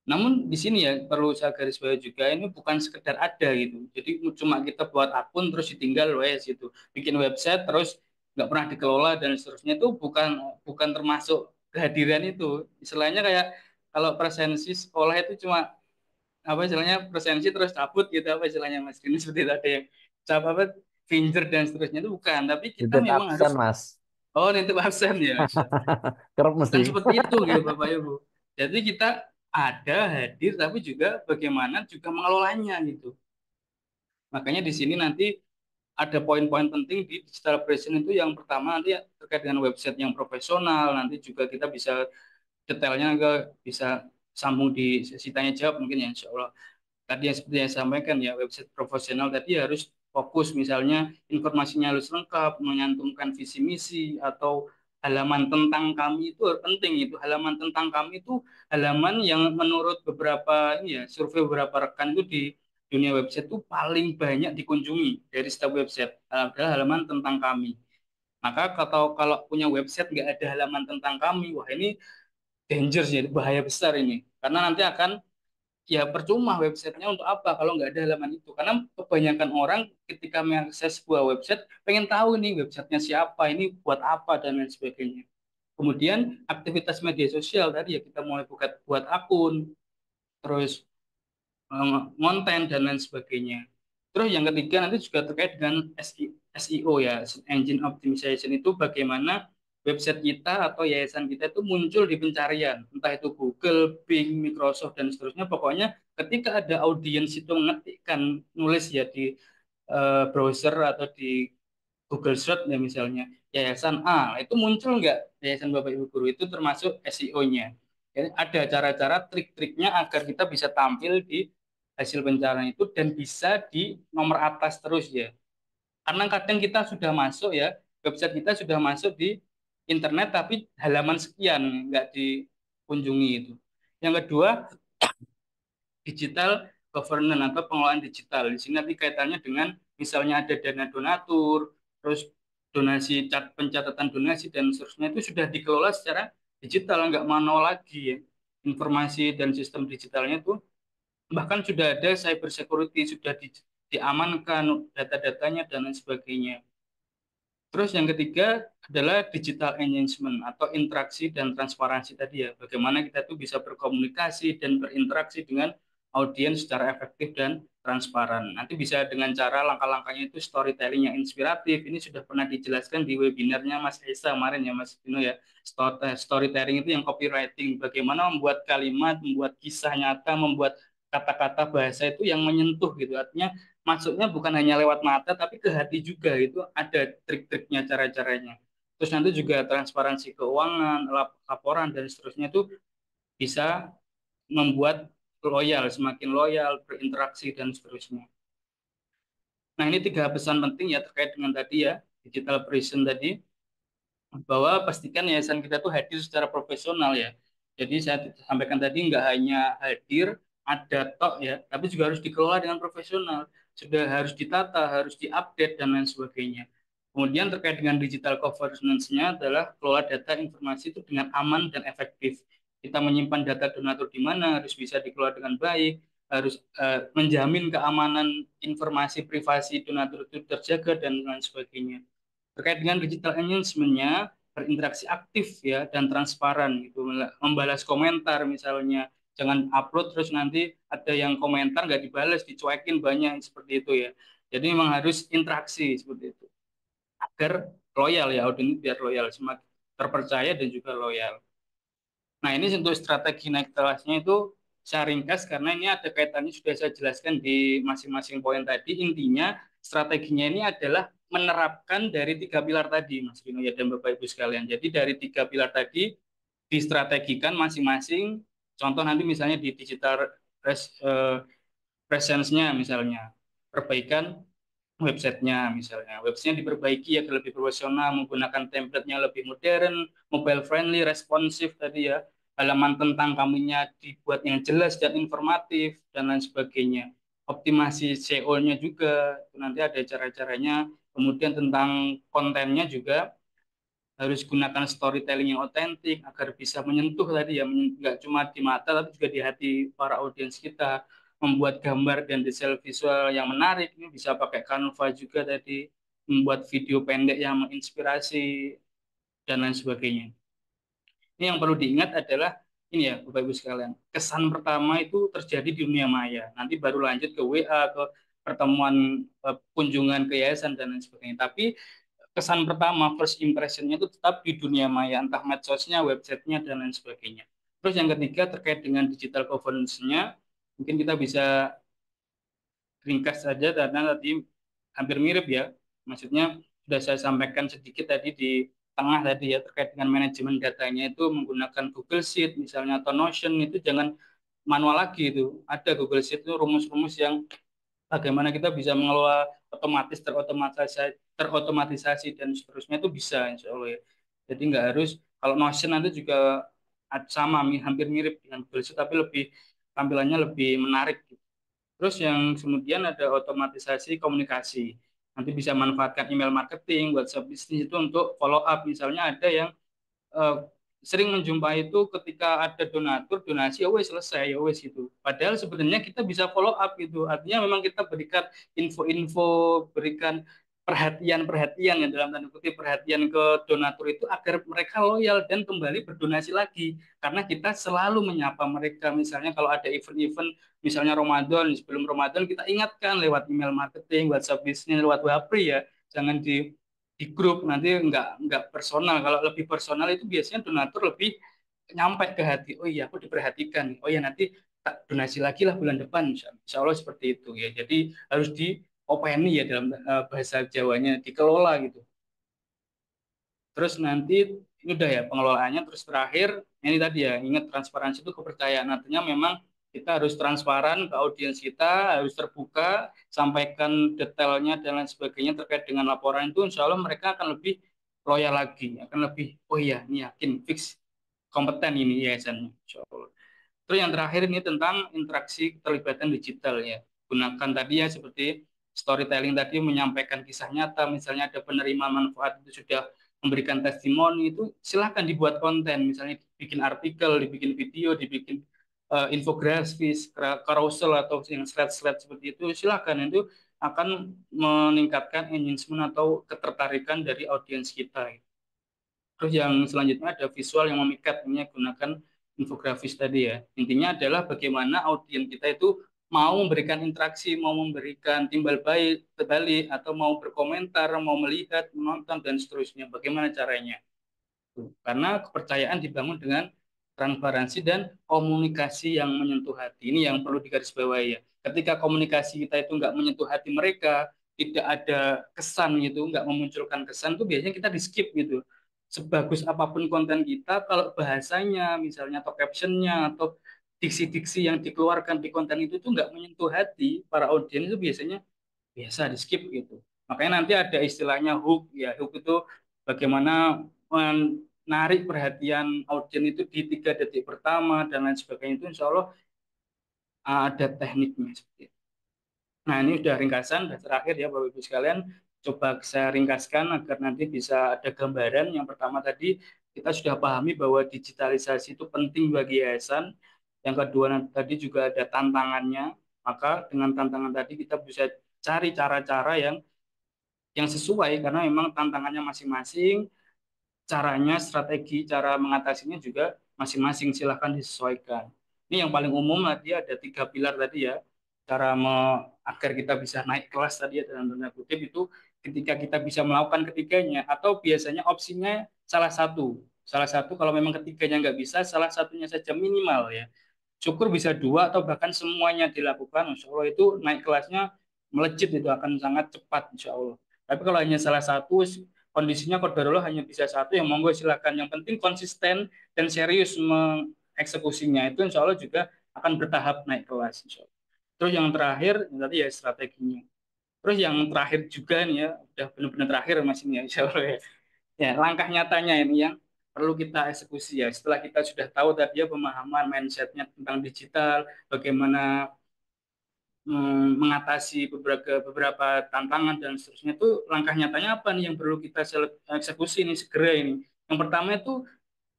Namun di sini ya perlu saya garis bawahi juga, ini bukan sekedar ada gitu. Jadi cuma kita buat akun terus ditinggal wes gitu. Bikin website terus nggak pernah dikelola dan seterusnya, itu bukan bukan termasuk kehadiran itu. Istilahnya kayak kalau presensi sekolah itu cuma apa istilahnya, presensi terus cabut gitu, apa istilahnya Mas ini seperti itu, ada yang cap apa finger dan seterusnya, itu bukan. Tapi kita Titip memang absen, harus, Mas. oh nitip absen ya. Kerap Bukan mesti. seperti itu gitu Bapak Ibu. Jadi kita ada hadir tapi juga bagaimana juga mengelolanya gitu. Makanya di sini nanti ada poin-poin penting di digital presence itu. Yang pertama nanti terkait dengan website yang profesional. Nanti juga kita bisa detailnya ke, bisa sambung di sesi tanya jawab mungkin ya insya Allah. Tadi yang seperti yang saya sampaikan ya, website profesional tadi harus fokus, misalnya informasinya harus lengkap, menyantumkan visi misi atau halaman tentang kami, itu penting. Itu halaman tentang kami itu halaman yang menurut beberapa ini ya, survei beberapa rekan itu di dunia website itu paling banyak dikunjungi dari setiap website adalah halaman tentang kami. Maka kalau kalau punya website nggak ada halaman tentang kami, wah ini danger sih, bahaya besar ini, karena nanti akan, ya percuma websitenya untuk apa kalau nggak ada halaman itu. Karena kebanyakan orang ketika mengakses sebuah website pengen tahu nih websitenya siapa, ini buat apa dan lain sebagainya. Kemudian aktivitas media sosial tadi ya, kita mulai buat akun, terus konten dan lain sebagainya. Terus yang ketiga nanti juga terkait dengan SEO ya, engine optimization, itu bagaimana website kita atau yayasan kita itu muncul di pencarian, entah itu Google, Bing, Microsoft dan seterusnya. Pokoknya ketika ada audiens itu mengetikkan, nulis ya di browser atau di Google Search ya misalnya, yayasan A, itu muncul nggak yayasan Bapak Ibu Guru, itu termasuk SEO-nya. Jadi ada cara-cara, trik-triknya agar kita bisa tampil di hasil pencarian itu dan bisa di nomor atas terus ya. Karena kadang kita sudah masuk ya, website kita sudah masuk di internet tapi halaman sekian nggak dikunjungi itu. Yang kedua, digital governance atau pengelolaan digital. Di sini nanti kaitannya dengan misalnya ada dana donatur, terus donasi, pencatatan donasi dan seterusnya, itu sudah dikelola secara digital, nggak manual lagi ya. Informasi dan sistem digitalnya itu bahkan sudah ada cyber security, sudah diamankan data-datanya dan lain sebagainya. Terus yang ketiga adalah digital engagement atau interaksi dan transparansi tadi ya. Bagaimana kita tuh bisa berkomunikasi dan berinteraksi dengan audiens secara efektif dan transparan. Nanti bisa dengan cara langkah-langkahnya itu storytelling yang inspiratif. Ini sudah pernah dijelaskan di webinarnya Mas Esa kemarin ya Mas Dino ya. Storytelling itu yang copywriting. Bagaimana membuat kalimat, membuat kisah nyata, membuat kata-kata bahasa itu yang menyentuh gitu. Artinya masuknya bukan hanya lewat mata tapi ke hati juga, itu ada trik-triknya, cara-caranya. Terus nanti juga transparansi keuangan, laporan dan seterusnya itu bisa membuat loyal, semakin loyal, berinteraksi dan seterusnya. Nah, ini tiga pesan penting ya terkait dengan tadi ya, digital presence tadi, bahwa pastikan yayasan kita tuh hadir secara profesional ya. Jadi saya sampaikan tadi nggak hanya hadir, ada tok ya, tapi juga harus dikelola dengan profesional. Sudah harus ditata, harus diupdate dan lain sebagainya. Kemudian terkait dengan digital governance-nya adalah kelola data informasi itu dengan aman dan efektif. Kita menyimpan data donatur di mana harus bisa dikelola dengan baik, harus menjamin keamanan informasi privasi donatur itu terjaga dan lain sebagainya. Terkait dengan digital engagement-nya, berinteraksi aktif ya dan transparan gitu, membalas komentar misalnya, jangan upload terus nanti ada yang komentar nggak dibalas, dicuekin banyak seperti itu ya. Jadi memang harus interaksi seperti itu agar loyal ya, audiens biar loyal, semakin terpercaya dan juga loyal. Nah, ini untuk strategi naik kelasnya itu saya ringkas karena ini ada kaitannya, sudah saya jelaskan di masing-masing poin tadi. Intinya strateginya ini adalah menerapkan dari tiga pilar tadi, Mas Rino ya dan Bapak Ibu sekalian. Jadi dari tiga pilar tadi distrategikan masing-masing. Contoh nanti misalnya di digital presence-nya misalnya, perbaikan websitenya misalnya. Websitenya diperbaiki agar lebih profesional, menggunakan template-nya lebih modern, mobile friendly, responsif tadi ya. Halaman tentang kaminya dibuat yang jelas dan informatif dan lain sebagainya. Optimasi SEO-nya juga, nanti ada cara-caranya. Kemudian tentang kontennya juga harus gunakan storytelling yang otentik agar bisa menyentuh tadi ya, nggak cuma di mata tapi juga di hati para audiens kita. Membuat gambar dan desain visual yang menarik, ini bisa pakai Canva juga tadi, membuat video pendek yang menginspirasi dan lain sebagainya. Ini yang perlu diingat adalah ini ya Bapak Ibu sekalian, kesan pertama itu terjadi di dunia maya, nanti baru lanjut ke WA, ke pertemuan kunjungan ke yayasan dan lain sebagainya. Tapi kesan pertama, first impression-nya itu tetap di dunia maya, entah medsosnya, websitenya, dan lain sebagainya. Terus yang ketiga terkait dengan digital governance-nya, mungkin kita bisa ringkas saja karena tadi hampir mirip ya. Maksudnya sudah saya sampaikan sedikit tadi di tengah tadi ya terkait dengan manajemen datanya itu menggunakan Google Sheet misalnya atau Notion itu jangan manual lagi itu. Ada Google Sheet itu rumus-rumus yang bagaimana kita bisa mengelola otomatis terotomatisasi dan seterusnya itu bisa insya Allah ya. Jadi nggak harus kalau Notion nanti juga sama hampir mirip dengan Google Sheet tapi lebih tampilannya lebih menarik. Terus yang kemudian ada otomatisasi komunikasi. Nanti bisa manfaatkan email marketing, WhatsApp bisnis itu untuk follow up. Misalnya ada yang eh, sering menjumpai itu ketika ada donatur donasi ya wes selesai ya wes itu padahal sebenarnya kita bisa follow up gitu artinya memang kita berikan info-info berikan perhatian-perhatian ya dalam tanda kutip perhatian ke donatur itu agar mereka loyal dan kembali berdonasi lagi karena kita selalu menyapa mereka misalnya kalau ada event-event misalnya Ramadan sebelum Ramadan kita ingatkan lewat email marketing WhatsApp bisnis lewat Wapri ya jangan di grup nanti nggak personal. Kalau lebih personal itu biasanya donatur lebih nyampe ke hati. Oh iya, aku diperhatikan. Oh iya, nanti tak donasi lagi lah bulan depan. Insya Allah seperti itu ya. Jadi harus diopeni ya dalam bahasa Jawanya, dikelola gitu. Terus nanti ini udah ya pengelolaannya. Terus terakhir ini tadi ya ingat transparansi itu kepercayaan. Artinya memang kita harus transparan ke audiens kita, harus terbuka, sampaikan detailnya dan lain sebagainya terkait dengan laporan itu. Insya Allah mereka akan lebih loyal lagi, akan lebih oh iya ini yakin fix kompeten ini yayasannya. Insya Allah. Terus yang terakhir ini tentang interaksi keterlibatan digital ya. Gunakan tadi ya seperti storytelling tadi menyampaikan kisah nyata, misalnya ada penerima manfaat itu sudah memberikan testimoni itu silahkan dibuat konten, misalnya bikin artikel, dibikin video, dibikin infografis, carousel atau yang slide-slide seperti itu silahkan itu akan meningkatkan engagement atau ketertarikan dari audiens kita. Terus yang selanjutnya ada visual yang memikat, ini gunakan infografis tadi ya. Intinya adalah bagaimana audiens kita itu mau memberikan interaksi, mau memberikan timbal balik, atau mau berkomentar, mau melihat, menonton, dan seterusnya. Bagaimana caranya? Karena kepercayaan dibangun dengan transparansi dan komunikasi yang menyentuh hati. Ini yang perlu digarisbawahi ya. Ketika komunikasi kita itu nggak menyentuh hati mereka, tidak ada kesan gitu, nggak memunculkan kesan tuh biasanya kita di skip gitu. Sebagus apapun konten kita, kalau bahasanya misalnya atau captionnya atau diksi-diksi yang dikeluarkan di konten itu tuh nggak menyentuh hati para audiens itu biasanya biasa di skip gitu. Makanya nanti ada istilahnya hook ya. Hook itu bagaimana menarik perhatian audiens itu di 3 detik pertama dan lain sebagainya itu insya Allah ada tekniknya seperti itu. Nah ini udah ringkasan, udah terakhir ya Bapak Ibu sekalian. Coba saya ringkaskan agar nanti bisa ada gambaran. Yang pertama tadi kita sudah pahami bahwa digitalisasi itu penting bagi yayasan. Yang kedua tadi juga ada tantangannya. Maka dengan tantangan tadi kita bisa cari cara-cara yang sesuai karena memang tantangannya masing-masing, caranya, strategi, cara mengatasinya juga masing-masing silahkan disesuaikan. Ini yang paling umum tadi ada 3 pilar tadi ya, cara agar kita bisa naik kelas tadi ya dalam tanda kutip itu ketika kita bisa melakukan ketiganya atau biasanya opsinya salah satu kalau memang ketiganya nggak bisa salah satunya saja minimal ya syukur bisa 2 atau bahkan semuanya dilakukan insya Allah itu naik kelasnya melejit itu akan sangat cepat insya Allah. Tapi kalau hanya salah satu, kondisinya kodarullah hanya bisa satu, yang monggo silakan. Yang penting konsisten dan serius mengeksekusinya, itu insya Allah juga akan bertahap naik kelas. Insya Allah. Terus yang terakhir tadi ya strateginya. Terus yang terakhir juga nih ya, udah benar-benar terakhir Mas ini ya, insya Allah ya. Ya, langkah nyatanya ini yang perlu kita eksekusi ya. Setelah kita sudah tahu tadi ya pemahaman mindsetnya tentang digital, bagaimana mengatasi beberapa tantangan dan seterusnya, itu langkah nyatanya apa nih yang perlu kita eksekusi ini segera ini. Yang pertama itu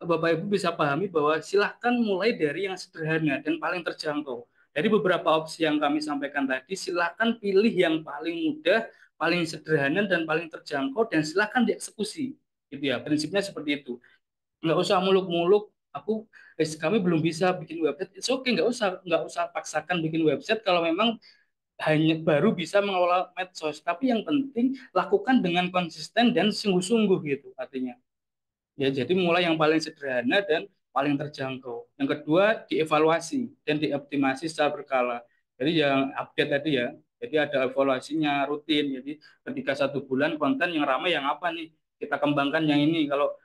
Bapak Ibu bisa pahami bahwa silahkan mulai dari yang sederhana dan paling terjangkau. Dari beberapa opsi yang kami sampaikan tadi, silahkan pilih yang paling mudah, paling sederhana dan paling terjangkau, dan silahkan dieksekusi. Gitu ya, prinsipnya seperti itu. Nggak usah muluk-muluk. Kami belum bisa bikin website. It's okay, nggak usah paksakan bikin website kalau memang hanya baru bisa mengelola medsos. Tapi yang penting lakukan dengan konsisten dan sungguh-sungguh gitu artinya. Ya, jadi mulai yang paling sederhana dan paling terjangkau. Yang kedua, dievaluasi dan dioptimasi secara berkala. Jadi yang update tadi ya, jadi ada evaluasinya rutin. Jadi ketika 1 bulan konten yang ramai yang apa nih? Kita kembangkan yang ini. Kalau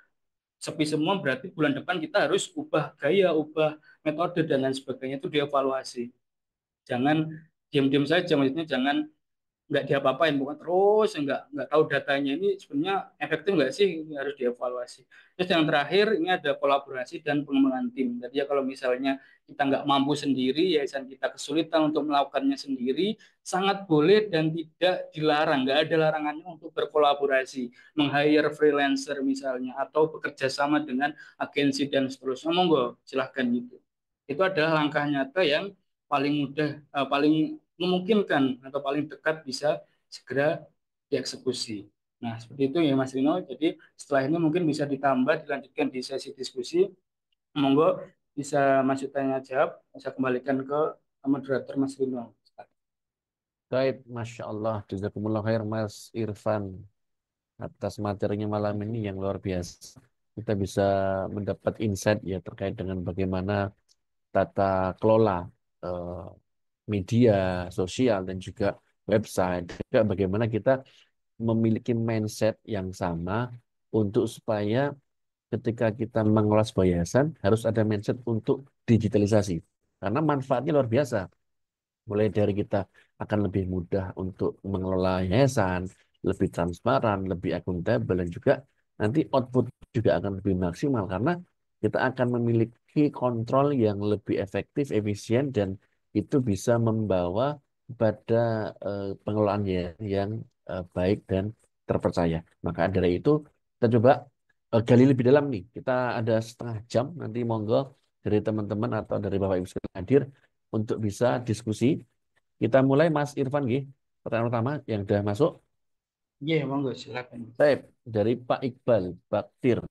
sepi semua berarti bulan depan kita harus ubah gaya, ubah metode dan lain sebagainya, itu dievaluasi. Jangan diam-diam saja, maksudnya jangan nggak diapa-apain, bukan terus nggak tahu datanya ini sebenarnya efektif nggak sih, ini harus dievaluasi. Terus yang terakhir ini ada kolaborasi dan pengembangan tim. Jadi ya kalau misalnya kita nggak mampu sendiri, yayasan kita kesulitan untuk melakukannya sendiri, sangat boleh dan tidak dilarang, nggak ada larangannya untuk berkolaborasi, meng-hire freelancer misalnya, atau bekerja sama dengan agensi dan seterusnya, monggo silahkan gitu. Itu adalah langkah nyata yang paling mudah, paling memungkinkan atau paling dekat bisa segera dieksekusi. Nah, seperti itu ya Mas Rino. Jadi setelah ini mungkin bisa ditambah, dilanjutkan di sesi diskusi. Monggo bisa masuk tanya jawab. Saya kembalikan ke moderator Mas Rino. Baik, Masya Allah. Jazakumullah khair Mas Irfan atas materinya malam ini yang luar biasa. Kita bisa mendapat insight ya terkait dengan bagaimana tata kelola eh, media sosial dan juga website. Juga bagaimana kita memiliki mindset yang sama untuk supaya ketika kita mengelola sebuah yayasan harus ada mindset untuk digitalisasi. Karena manfaatnya luar biasa. Mulai dari kita akan lebih mudah untuk mengelola yayasan, lebih transparan, lebih akuntabel, dan juga nanti output juga akan lebih maksimal karena kita akan memiliki kontrol yang lebih efektif, efisien, dan itu bisa membawa pada pengelolaan yang baik dan terpercaya. Maka dari itu kita coba gali lebih dalam nih. Kita ada 1/2 jam, nanti monggo dari teman-teman atau dari Bapak Ibu sekalian hadir untuk bisa diskusi. Kita mulai Mas Irfan Gih. Pertanyaan pertama yang sudah masuk. Iya, monggo silakan. Baik, dari Pak Iqbal Baktir.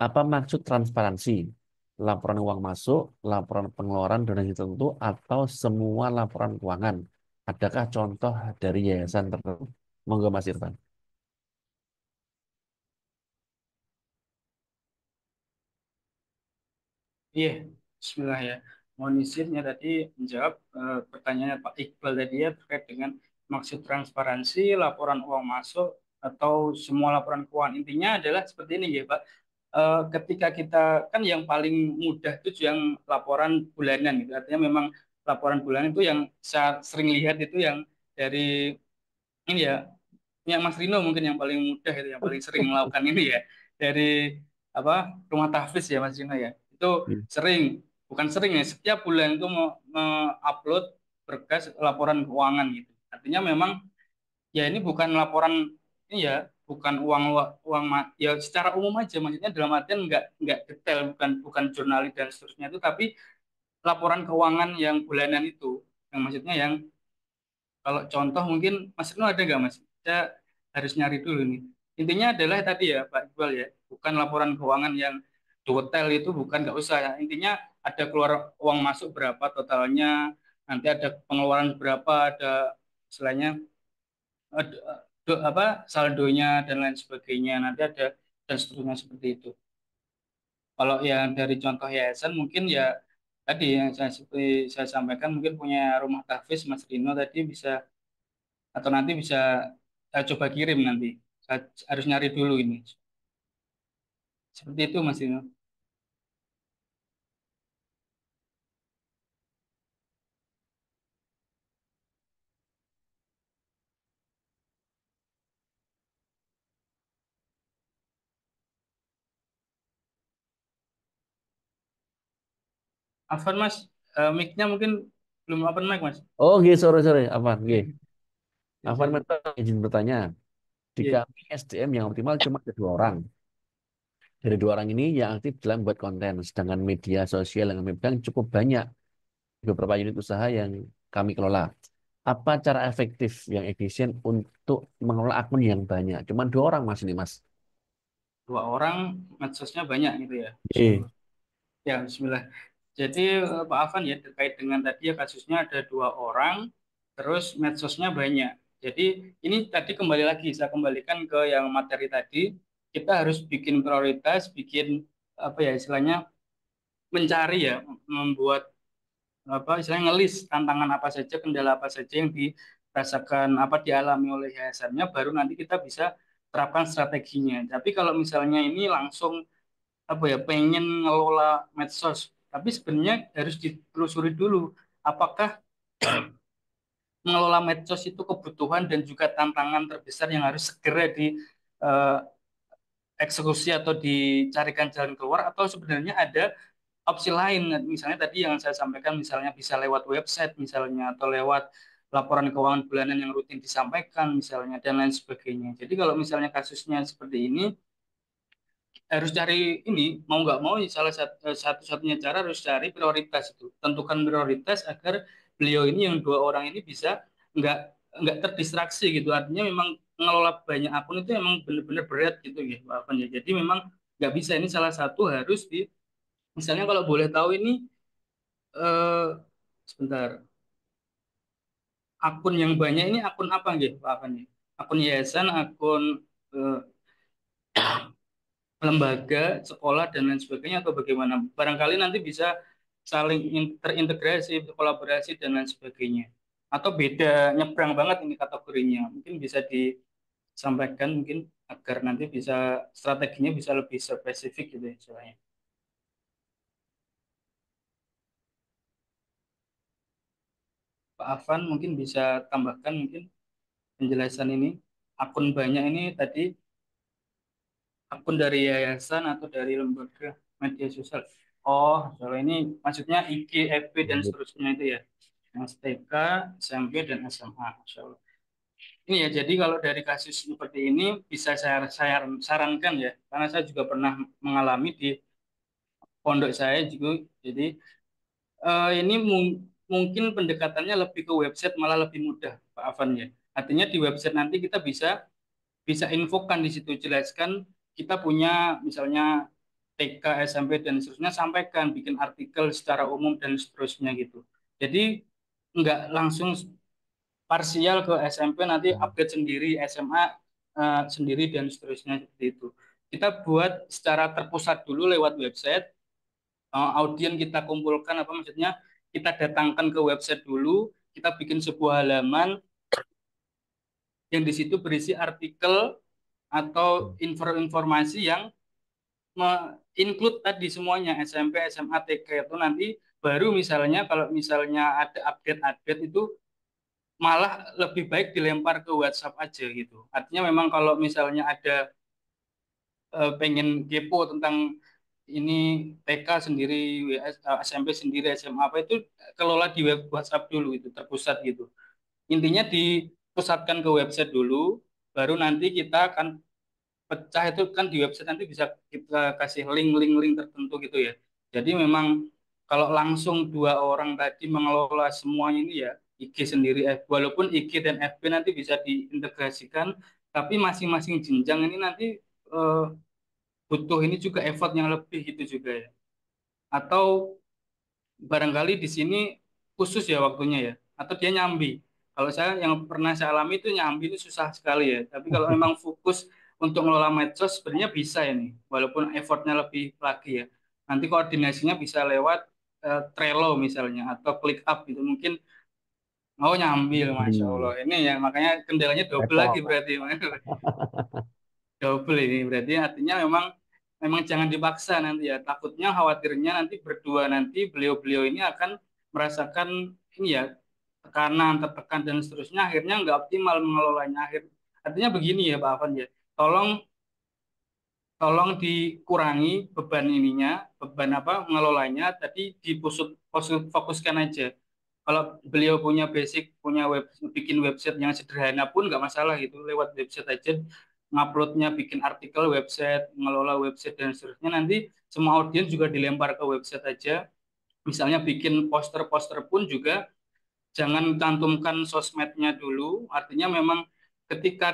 Apa maksud transparansi? Laporan uang masuk, laporan pengeluaran donasi tertentu, atau semua laporan keuangan? Adakah contoh dari yayasan tertentu? Monggo Mas Irfan. Iya, Bismillah ya. Mohon izinnya tadi menjawab pertanyaan Pak Iqbal tadi ya terkait dengan maksud transparansi, laporan uang masuk atau semua laporan keuangan. Intinya adalah seperti ini ya Pak. Ketika kita kan yang paling mudah itu yang laporan bulanan gitu. Artinya memang laporan bulanan itu yang saya sering lihat itu yang dari ini ya, yang Mas Rino mungkin yang paling mudah itu, yang paling sering melakukan ini ya, dari apa, rumah tahfiz ya Mas Rino ya. Itu Hmm. sering, bukan sering ya, setiap bulan itu upload berkas laporan keuangan gitu. Artinya memang ya ini bukan laporan ini ya, bukan uang uang ya secara umum aja, maksudnya dalam artian nggak detail, bukan jurnalis dan seterusnya itu, tapi laporan keuangan yang bulanan itu, yang maksudnya yang kalau contoh mungkin Mas Rino ada nggak Mas? Saya harus nyari dulu nih. Intinya adalah tadi ya Pak Iqbal ya, bukan laporan keuangan yang detail itu, bukan, nggak usah ya. Intinya ada keluar uang masuk berapa totalnya, nanti ada pengeluaran berapa, ada istilahnya apa saldonya dan lain sebagainya, nanti ada dan seterusnya seperti itu. Kalau yang dari contoh yayasan mungkin ya tadi yang seperti saya sampaikan, mungkin punya rumah tahfiz Mas Rino tadi bisa, atau nanti bisa saya coba kirim nanti. Saya harus nyari dulu ini. Seperti itu Mas Dino. Afan Mas, mic-nya mungkin belum open mic Mas. Oh, nggih, sore sore, apa nggih. Iya, ya, Afwan jadi, minta izin bertanya. Di iya. kami SDM yang optimal cuma ada 2 orang. Dari 2 orang ini yang aktif dalam buat konten, sedangkan media sosial yang kami pegang cukup banyak di beberapa unit usaha yang kami kelola. Apa cara efektif yang efisien untuk mengelola akun yang banyak? Cuma 2 orang mas ini mas. 2 orang medsosnya banyak gitu ya. Insya Eh, Allah. Ya, Bismillah. Jadi Pak Afan ya terkait dengan tadi ya kasusnya ada 2 orang, terus medsosnya banyak. Jadi ini tadi kembali lagi saya kembalikan ke yang materi tadi. Kita harus bikin prioritas, bikin apa ya istilahnya mencari ya, membuat apa istilahnya ngelis tantangan apa saja, kendala apa saja yang dirasakan apa dialami oleh yayasannya, baru nanti kita bisa terapkan strateginya. Tapi kalau misalnya ini langsung apa ya pengen ngelola medsos tapi sebenarnya harus ditelusuri dulu apakah mengelola medsos itu kebutuhan dan juga tantangan terbesar yang harus segera dieksekusi atau dicarikan jalan keluar atau sebenarnya ada opsi lain misalnya tadi yang saya sampaikan misalnya bisa lewat website misalnya atau lewat laporan keuangan bulanan yang rutin disampaikan misalnya dan lain sebagainya. Jadi kalau misalnya kasusnya seperti ini harus cari ini mau nggak mau salah satu-satunya cara harus cari prioritas itu tentukan prioritas agar beliau ini yang 2 orang ini bisa nggak nggak terdistraksi gitu artinya memang mengelola banyak akun itu memang benar-benar berat gitu ya Pak Afan ya jadi memang nggak bisa ini salah satu harus di misalnya kalau boleh tahu ini eh, sebentar akun yang banyak ini akun apa gitu Pak Afan ya akun yayasan akun eh, lembaga, sekolah dan lain sebagainya atau bagaimana? Barangkali nanti bisa saling terintegrasi, kolaborasi dan lain sebagainya. Atau beda, nyebrang banget ini kategorinya. Mungkin bisa disampaikan mungkin agar nanti bisa strateginya bisa lebih spesifik gitu ya istilahnya. Pak Afan mungkin bisa tambahkan mungkin penjelasan ini. Akun banyak ini tadi akun dari yayasan atau dari lembaga media sosial. Oh, kalau ini maksudnya IG, FB dan seterusnya itu ya. Yang TK, SMP, dan SMA. Masya Allah. Ini ya, jadi kalau dari kasus seperti ini bisa saya sarankan ya, karena saya juga pernah mengalami di pondok saya juga. Jadi ini mungkin pendekatannya lebih ke website malah lebih mudah, Pak Afan ya. Artinya di website nanti kita bisa bisa infokan di situ jelaskan kita punya misalnya TK, SMP dan seterusnya sampaikan bikin artikel secara umum dan seterusnya gitu. Jadi nggak langsung parsial ke SMP nanti update sendiri SMA sendiri dan seterusnya seperti itu. Kita buat secara terpusat dulu lewat website, audien kita kumpulkan apa maksudnya kita datangkan ke website dulu, kita bikin sebuah halaman yang di situ berisi artikel atau informasi yang include tadi semuanya SMP, SMA, TK itu nanti baru misalnya kalau misalnya ada update-update itu malah lebih baik dilempar ke WhatsApp aja gitu. Artinya memang kalau misalnya ada pengen kepo tentang ini TK sendiri, SMP sendiri, SMA apa itu kelola di web WhatsApp dulu itu terpusat gitu. Intinya dipusatkan ke website dulu, baru nanti kita akan pecah itu kan di website nanti bisa kita kasih link-link tertentu gitu ya. Jadi memang kalau langsung 2 orang tadi mengelola semuanya ini ya IG sendiri, walaupun IG dan FB nanti bisa diintegrasikan, tapi masing-masing jenjang ini nanti eh, butuh ini juga effort yang lebih gitu juga ya. Atau barangkali di sini khusus ya waktunya ya, atau dia nyambi. Kalau saya yang pernah saya alami itu nyambi itu susah sekali ya. Tapi kalau memang fokus untuk ngelola medsos sebenarnya bisa ini, walaupun effortnya lebih lagi ya. Nanti koordinasinya bisa lewat Trello misalnya atau ClickUp itu mungkin Oh nyambil, Masya Allah. Beli Ini ya makanya kendalanya double lagi repot. berarti. Double ini berarti artinya memang memang jangan dipaksa nanti ya. Takutnya khawatirnya nanti berdua nanti beliau-beliau ini akan merasakan ini ya tekanan, tertekan dan seterusnya akhirnya nggak optimal mengelolanya. Artinya begini ya Pak Afan ya. Tolong tolong dikurangi beban ininya, beban apa mengelolanya tadi fokuskan aja. Kalau beliau punya basic, punya bikin website yang sederhana pun nggak masalah gitu, lewat website aja, nguploadnya, bikin artikel website, mengelola website dan seterusnya. Nanti semua audiens juga dilempar ke website aja. Misalnya bikin poster-poster pun juga jangan cantumkan sosmednya dulu. Artinya memang ketika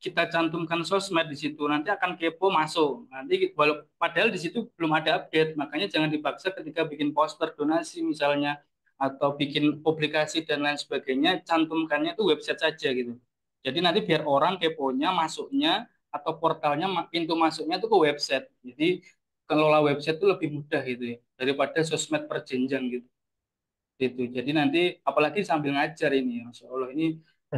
kita cantumkan sosmed di situ nanti akan kepo masuk. Nanti padahal di situ belum ada update. Makanya jangan dipaksa ketika bikin poster donasi misalnya atau bikin publikasi dan lain sebagainya, cantumkannya itu website saja gitu. Jadi nanti biar orang keponya masuknya atau portalnya pintu masuknya itu ke website. Jadi kelola website itu lebih mudah gitu ya daripada sosmed per jenjang gitu gitu. Jadi nanti apalagi sambil ngajar ini, Masya Allah ini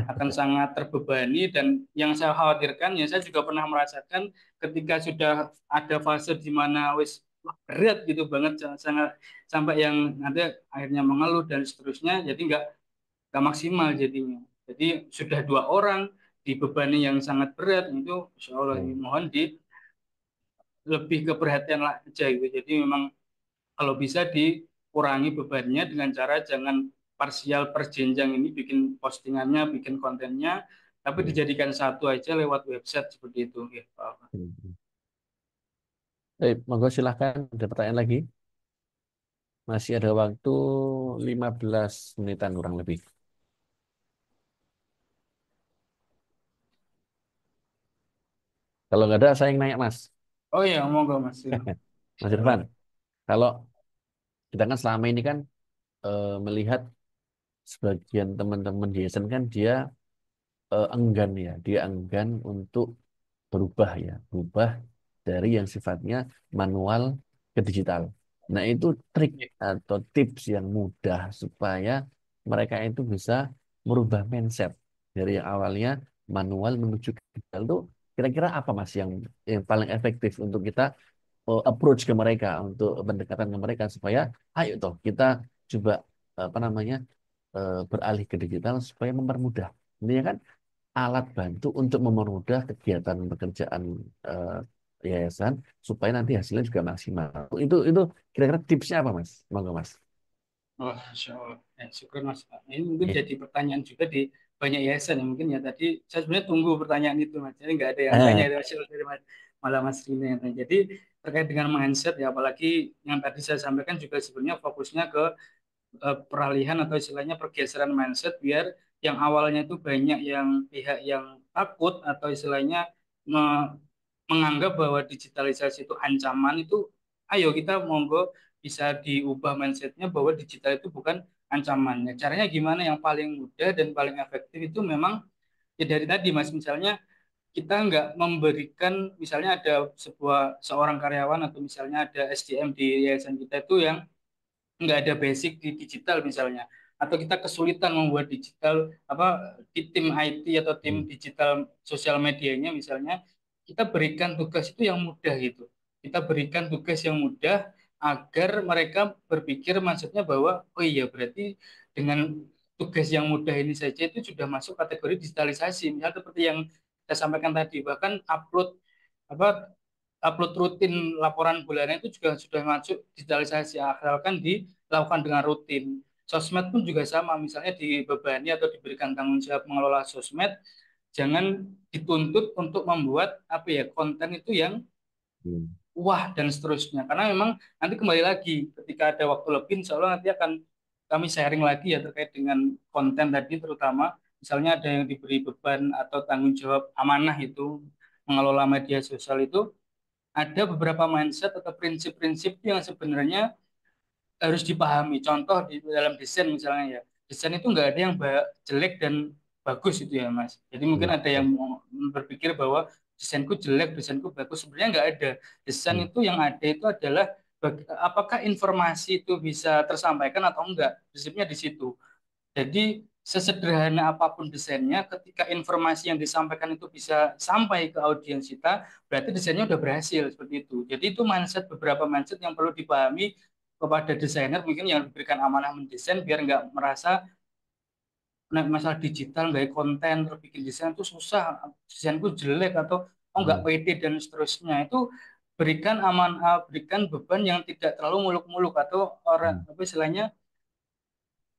akan sangat terbebani dan yang saya khawatirkan ya saya juga pernah merasakan ketika sudah ada fase di mana wis wah, berat gitu banget sangat sampai yang nanti akhirnya mengeluh dan seterusnya jadi nggak maksimal jadinya. Jadi sudah dua orang dibebani yang sangat berat itu Masya Allah ini Hmm. mohon di lebih ke perhatian aja gitu. Jadi memang kalau bisa dikurangi bebannya dengan cara jangan parsial per jenjang ini bikin postingannya, bikin kontennya, tapi Hmm. dijadikan satu aja lewat website seperti itu. Ya, Pak. Hmm. Monggo silahkan ada pertanyaan lagi. Masih ada waktu 15 menitan kurang lebih. Kalau nggak ada, saya yang nanya, Mas. Oh iya, monggo Mas. Mas Insyaallah. Irfan, kalau kita kan selama ini kan melihat sebagian teman-teman di yayasan kan dia enggan ya, dia enggan untuk berubah ya, berubah dari yang sifatnya manual ke digital. Nah, itu trik Ya. atau tips yang mudah supaya mereka itu bisa merubah mindset dari yang awalnya manual menuju ke digital itu kira-kira apa Mas yang paling efektif untuk kita approach ke mereka, untuk pendekatan ke mereka supaya ayo toh kita coba apa namanya beralih ke digital supaya mempermudah. Ini kan alat bantu untuk mempermudah kegiatan pekerjaan eh, yayasan supaya nanti hasilnya juga maksimal. Itu kira-kira tipsnya apa, Mas? Monggo, Mas. Oh, Insya Allah. Syukur Mas. Ini mungkin Iya. jadi pertanyaan juga di banyak yayasan ya mungkin ya tadi saya sebenarnya tunggu pertanyaan itu Mas. Jadi nggak ada yang tanya Eh, itu hasil dari malah Mas Rina yang tanya. Jadi terkait dengan mindset ya apalagi yang tadi saya sampaikan juga sebenarnya fokusnya ke peralihan atau istilahnya pergeseran mindset biar yang awalnya itu banyak yang pihak yang takut atau istilahnya me- menganggap bahwa digitalisasi itu ancaman itu ayo kita monggo bisa diubah mindsetnya bahwa digital itu bukan ancamannya. Caranya gimana yang paling mudah dan paling efektif itu memang ya dari tadi Mas misalnya kita nggak memberikan misalnya ada seorang karyawan atau misalnya ada SDM di yayasan kita itu yang nggak ada basic di digital misalnya atau kita kesulitan membuat digital apa di tim IT atau tim hmm, digital sosial medianya misalnya kita berikan tugas itu yang mudah gitu kita berikan tugas yang mudah agar mereka berpikir maksudnya bahwa oh iya berarti dengan tugas yang mudah ini saja itu sudah masuk kategori digitalisasi misalnya seperti yang saya sampaikan tadi bahkan apa upload rutin laporan bulanan itu juga sudah masuk digitalisasi asalkan dilakukan dengan rutin. Sosmed pun juga sama, misalnya dibebani atau diberikan tanggung jawab mengelola sosmed, jangan dituntut untuk membuat apa ya konten itu yang hmm, wah dan seterusnya. Karena memang nanti kembali lagi ketika ada waktu lebih, insya Allah nanti akan kami sharing lagi ya terkait dengan konten tadi terutama misalnya ada yang diberi beban atau tanggung jawab amanah itu mengelola media sosial itu ada beberapa mindset atau prinsip-prinsip yang sebenarnya harus dipahami. Contoh di dalam desain misalnya ya, desain itu nggak ada yang jelek dan bagus itu ya Mas. Jadi mungkin hmm, ada yang berpikir bahwa desainku jelek, desainku bagus. Sebenarnya nggak ada. Desain hmm, itu yang ada itu adalah apakah informasi itu bisa tersampaikan atau enggak. Prinsipnya di situ. Jadi sesederhana apapun desainnya, ketika informasi yang disampaikan itu bisa sampai ke audiens kita, berarti desainnya udah berhasil seperti itu. Jadi itu beberapa mindset yang perlu dipahami kepada desainer mungkin yang diberikan amanah mendesain biar nggak merasa nah, masalah digital, nggak konten, terus bikin desain itu susah, desainku jelek atau oh nggak Hmm. pede dan seterusnya. Itu berikan beban yang tidak terlalu muluk-muluk atau orang Hmm. apa istilahnya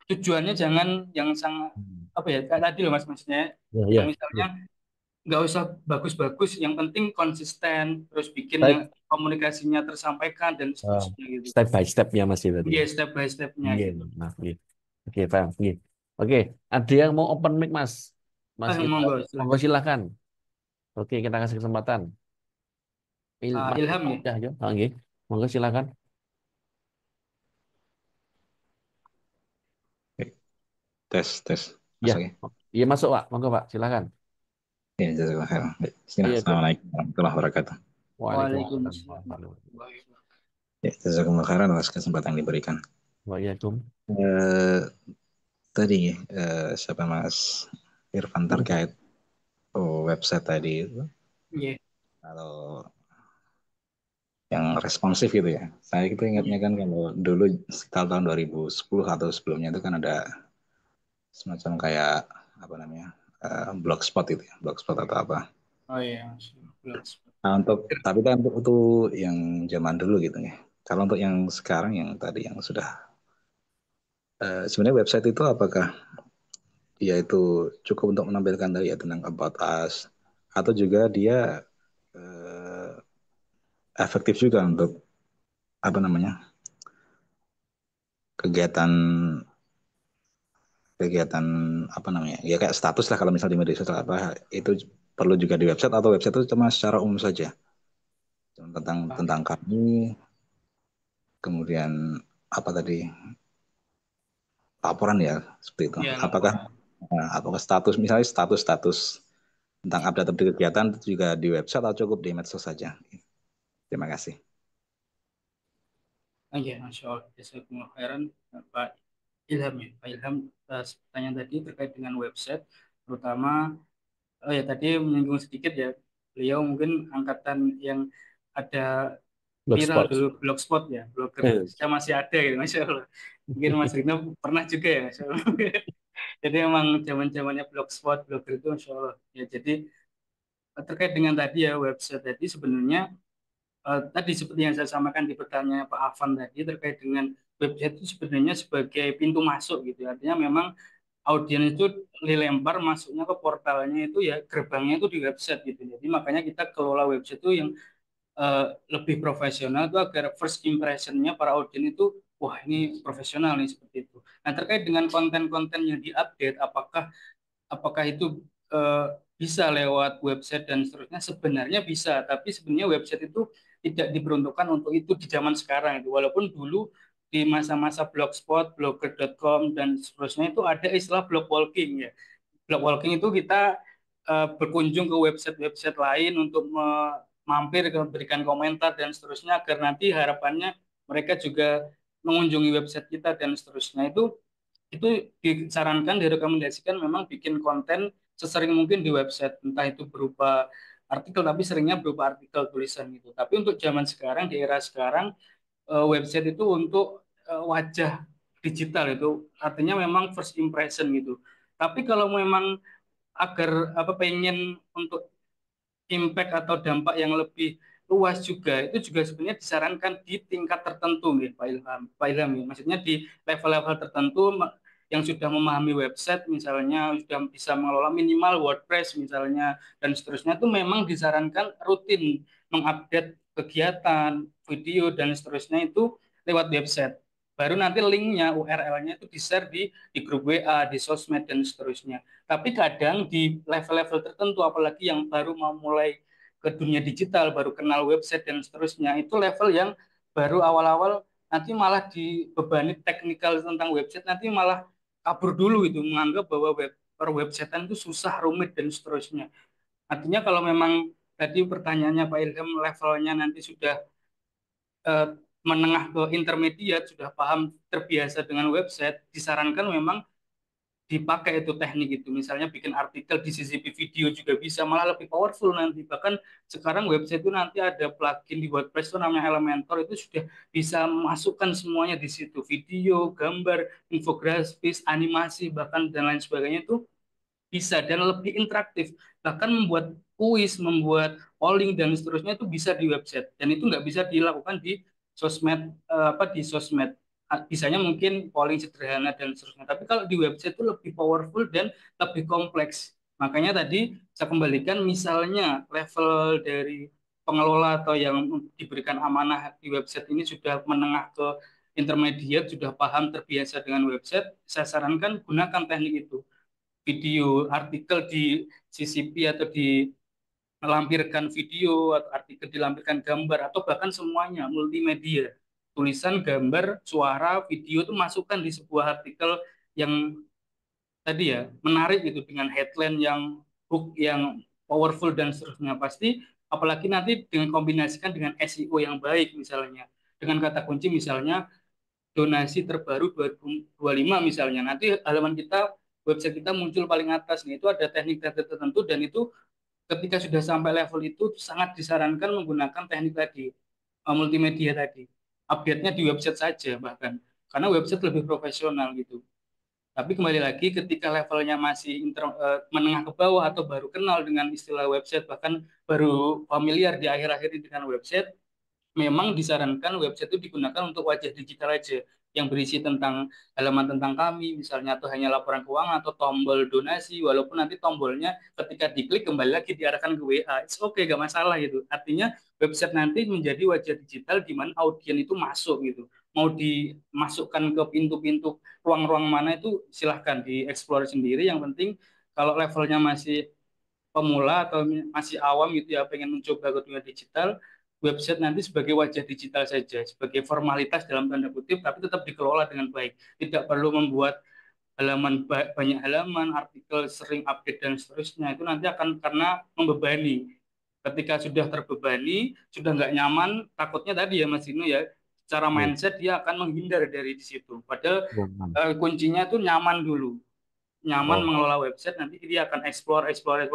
tujuannya jangan yang sangat Hmm. apa ya kayak tadi loh mas maksudnya Ya, yang ya, misalnya ya. nggak usah bagus-bagus, yang penting konsisten, terus bikin yang Step, komunikasinya tersampaikan dan uh, seterusnya gitu. step by stepnya masih berarti. Iya Ya. step by stepnya Iya, gitu. nah, iya. Oke, paham. Iya. Oke, ada yang mau open mic, Mas? Mas Ilham, Monggo monggo silakan. silakan. Oke, kita kasih kesempatan. Mas Ilham Ilham, ya. ya, yuk. Oke. Monggo silakan. Oke, tes, tes. Ya, Masuk ya? iya masuk, Pak. Monggo, Pak. Silakan. Ya, jazakallah khairan. Baik. Bismillah. Iya, itu. Assalamualaikum warahmatullahi wabarakatuh. Waalaikumsalam Waalaikumsalam warahmatullahi wabarakatuh. warahmatullahi wabarakatuh. Ya, jazakumullah khairan atas kesempatan yang diberikan. Waalaikumsalam. Eh, tadi siapa Mas Irfan terkait website tadi itu, Iya. kalau yang responsif gitu ya. Saya itu ingatnya Iya. kan kalau dulu sekitar tahun 2010 atau sebelumnya itu kan ada semacam kayak apa namanya, blogspot itu ya, blogspot atau apa. Oh iya, Mas. Nah, tapi kan untuk itu yang zaman dulu gitu ya. Kalau untuk yang sekarang yang tadi yang sudah sebenarnya website itu apakah dia itu cukup untuk menampilkan tadi ya tentang about us, atau juga dia eh, efektif juga untuk apa namanya, kegiatan kegiatan apa namanya ya, kayak status lah kalau misalnya di media sosial apa itu perlu juga di website, atau website itu cuma secara umum saja tentang Ah, tentang kami, kemudian apa tadi, laporan ya seperti itu. ya Apakah laporan. apakah status, misalnya status tentang update kegiatan itu juga di website atau cukup di medsos saja? Terima kasih. Ah, ya, Masya Allah. Jazakumullah khairan, Pak Ilham ya. Pak Ilham, atas pertanyaan tadi terkait dengan website, terutama, oh ya tadi menyinggung sedikit ya, beliau mungkin angkatan yang ada viral Blogspot. dulu blogspot ya, blogger. Eh. Saya masih ada gitu, Masya Allah. Mungkin Mas Rino pernah juga ya, Masya Allah. Jadi emang zaman-zamannya blogspot, blogger itu Masya Allah. Ya, jadi terkait dengan tadi ya website tadi sebenarnya tadi seperti yang saya sampaikan di pertanyaan Pak Afan tadi terkait dengan website itu sebenarnya sebagai pintu masuk gitu ya. Artinya memang audiens itu dilempar masuknya ke portalnya itu ya gerbangnya itu di website gitu. Jadi makanya kita kelola website itu yang eh, lebih profesional itu agar first impressionnya para audiens itu wah ini profesional nih seperti itu. Nah terkait dengan konten-konten yang diupdate apakah itu eh, bisa lewat website dan seterusnya? Sebenarnya bisa, tapi sebenarnya website itu tidak diperuntukkan untuk itu di zaman sekarang itu. Walaupun dulu di masa-masa blogspot, blogger.com dan seterusnya itu ada istilah blog walking ya. Blog walking itu kita berkunjung ke website-website lain untuk mampir ke memberikan komentar dan seterusnya agar nanti harapannya mereka juga mengunjungi website kita dan seterusnya itu disarankan direkomendasikan memang bikin konten sesering mungkin di website entah itu berupa artikel tapi seringnya berupa artikel tulisan gitu tapi untuk zaman sekarang di era sekarang website itu untuk wajah digital itu artinya memang first impression gitu tapi kalau memang agar apa pengen untuk impact atau dampak yang lebih luas juga itu juga sebenarnya disarankan di tingkat tertentu nih Pak Ilham ya. Maksudnya di level-level tertentu yang sudah memahami website misalnya sudah bisa mengelola minimal WordPress misalnya dan seterusnya itu memang disarankan rutin mengupdate kegiatan video dan seterusnya itu lewat website baru nanti linknya URL-nya itu di-share di grup WA di sosmed dan seterusnya tapi kadang di level-level tertentu, apalagi yang baru mau mulai ke dunia digital, baru kenal website dan seterusnya, itu level yang baru awal-awal nanti malah dibebani teknikal tentang website, nanti malah kabur dulu itu, menganggap bahwa per websitean itu susah, rumit dan seterusnya. Artinya kalau memang tadi pertanyaannya Pak Ilham levelnya nanti sudah eh, menengah ke intermediate, sudah paham terbiasa dengan website, disarankan memang dipakai itu teknik itu. Misalnya bikin artikel di CCP video juga bisa, malah lebih powerful nanti. Bahkan sekarang website itu nanti ada plugin di WordPress itu namanya Elementor, itu sudah bisa masukkan semuanya di situ. Video, gambar, infografis, animasi, bahkan dan lain sebagainya itu bisa dan lebih interaktif. Bahkan membuat kuis, membuat polling dan seterusnya itu bisa di website dan itu nggak bisa dilakukan di sosmed di sosmed. Bisanya mungkin polling sederhana dan seterusnya. Tapi kalau di website itu lebih powerful dan lebih kompleks. Makanya tadi saya kembalikan misalnya level dari pengelola atau yang diberikan amanah di website ini sudah menengah ke intermediate, sudah paham terbiasa dengan website, saya sarankan gunakan teknik itu video artikel di CCP atau dilampirkan video atau artikel dilampirkan gambar atau bahkan semuanya multimedia tulisan gambar suara video itu masukkan di sebuah artikel yang tadi ya menarik gitu dengan headline yang hook yang powerful dan seterusnya pasti apalagi nanti dengan kombinasikan dengan SEO yang baik misalnya dengan kata kunci misalnya donasi terbaru 2025 misalnya. Nanti halaman kita, website kita muncul paling atas nih. Itu ada teknik-teknik tertentu dan itu ketika sudah sampai level itu sangat disarankan menggunakan teknik tadi, multimedia tadi. Update-nya di website saja bahkan. Karena website lebih profesional gitu. Tapi kembali lagi ketika levelnya masih menengah ke bawah atau baru kenal dengan istilah website bahkan baru familiar di akhir-akhir ini dengan website, memang disarankan website itu digunakan untuk wajah digital aja yang berisi tentang halaman tentang kami misalnya atau hanya laporan keuangan atau tombol donasi walaupun nanti tombolnya ketika diklik kembali lagi diarahkan ke WA. It's okay, gak masalah gitu. Artinya website nanti menjadi wajah digital di mana audien itu masuk gitu. Mau dimasukkan ke pintu-pintu ruang-ruang mana itu silahkan dieksplor sendiri. Yang penting kalau levelnya masih pemula atau masih awam gitu ya pengen mencoba ke dunia digital, website nanti sebagai wajah digital saja, sebagai formalitas dalam tanda kutip, tapi tetap dikelola dengan baik. Tidak perlu membuat banyak halaman, artikel sering update dan seterusnya. Itu nanti akan karena membebani. Ketika sudah terbebani, sudah nggak nyaman, takutnya tadi ya Mas Dino ya, secara Iya. mindset dia akan menghindar dari di situ. Padahal Aman. kuncinya itu nyaman dulu, nyaman Oh, mengelola website, nanti dia akan explore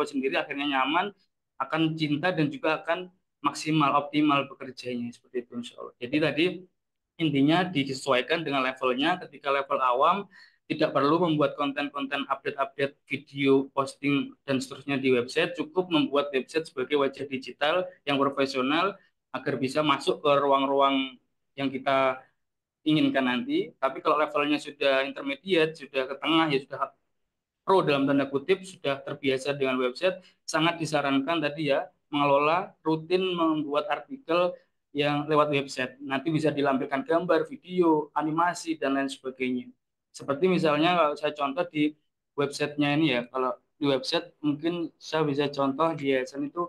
sendiri, akhirnya nyaman, akan cinta dan juga akan maksimal, optimal bekerjanya seperti itu insya Allah. Jadi tadi intinya disesuaikan dengan levelnya, ketika level awam tidak perlu membuat konten-konten update-update video, posting, dan seterusnya di website, cukup membuat website sebagai wajah digital yang profesional agar bisa masuk ke ruang-ruang yang kita inginkan nanti. Tapi kalau levelnya sudah intermediate, sudah ke tengah, ya sudah pro dalam tanda kutip sudah terbiasa dengan website, sangat disarankan tadi ya mengelola rutin membuat artikel yang lewat website. Nanti bisa dilampirkan gambar, video, animasi dan lain sebagainya. Seperti misalnya kalau saya contoh di websitenya ini ya, kalau di website mungkin saya bisa contoh di yayasan itu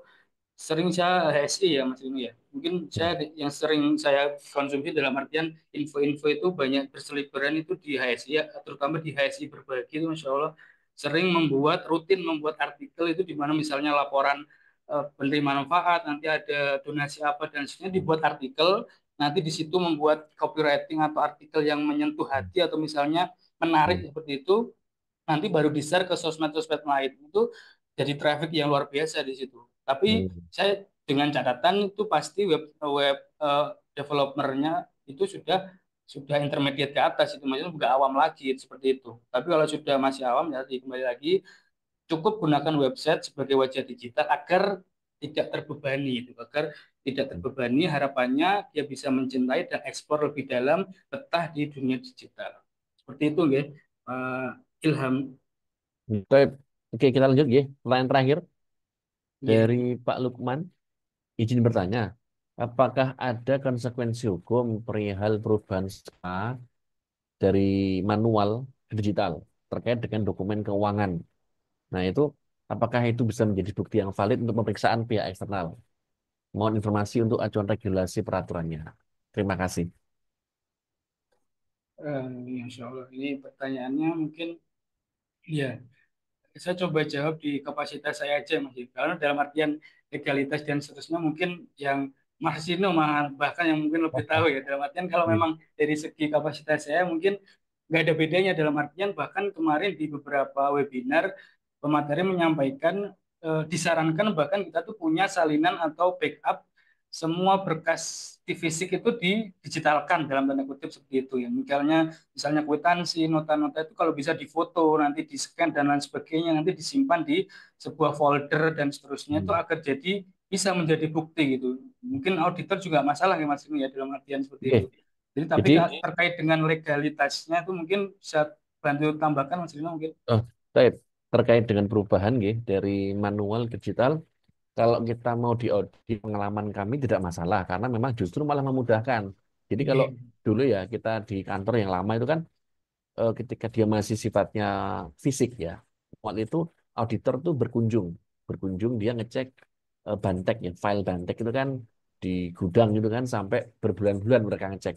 sering saya HSI ya Mas ini ya. Mungkin ya. saya yang sering saya konsumsi dalam artian info-info itu banyak berseliweran itu di HSI ya, terutama di HSI berbagi itu Masya Allah sering rutin membuat artikel itu di mana misalnya laporan penerima manfaat, nanti ada donasi apa dan sebagainya dibuat artikel, nanti di situ membuat copywriting atau artikel yang menyentuh hati atau misalnya menarik seperti itu, nanti baru di-share ke sosmed-sosmed lain. Itu jadi traffic yang luar biasa di situ. Tapi Hmm. saya dengan catatan itu pasti web web developernya itu sudah intermediate ke atas itu maksudnya nggak awam lagi seperti itu. Tapi kalau sudah masih awam ya kembali lagi cukup gunakan website sebagai wajah digital agar tidak terbebani itu, agar tidak terbebani harapannya dia bisa mencintai dan ekspor lebih dalam betah di dunia digital. Seperti itu nggih. Ilham. Baik. Oke, kita lanjut ya. Pertanyaan terakhir Iya. dari Pak Lukman. Izin bertanya, apakah ada konsekuensi hukum perihal perubahan skema dari manual ke digital terkait dengan dokumen keuangan? Nah, itu apakah itu bisa menjadi bukti yang valid untuk pemeriksaan pihak eksternal? Mohon informasi untuk acuan regulasi peraturannya. Terima kasih. Insya Allah ini pertanyaannya mungkin ya saya coba jawab di kapasitas saya aja Mas. Karena dalam artian legalitas dan seterusnya mungkin yang Marsino bahkan yang mungkin lebih tahu ya dalam artian kalau memang dari segi kapasitas saya mungkin nggak ada bedanya dalam artian bahkan kemarin di beberapa webinar pemateri menyampaikan disarankan bahkan kita tuh punya salinan atau backup semua berkas fisik itu didigitalkan dalam tanda kutip seperti itu ya. Misalnya kwitansi, nota-nota itu kalau bisa difoto, nanti di-scan dan lain sebagainya, nanti disimpan di sebuah folder dan seterusnya itu Hmm. agar jadi bisa menjadi bukti gitu. Mungkin auditor juga masalah ya Mas ini ya dalam artian seperti Oke, itu. Jadi tapi jadi terkait dengan legalitasnya itu mungkin bisa bantu tambahkan Mas Rino mungkin. oh, baik. Terkait dengan perubahan nggih, dari manual ke digital, kalau kita mau di pengalaman kami tidak masalah karena memang justru malah memudahkan. Jadi kalau Iya. dulu ya kita di kantor yang lama itu kan ketika dia masih sifatnya fisik ya, waktu itu auditor tuh berkunjung dia ngecek bantek ya, file bantek itu kan di gudang gitu kan sampai berbulan-bulan mereka ngecek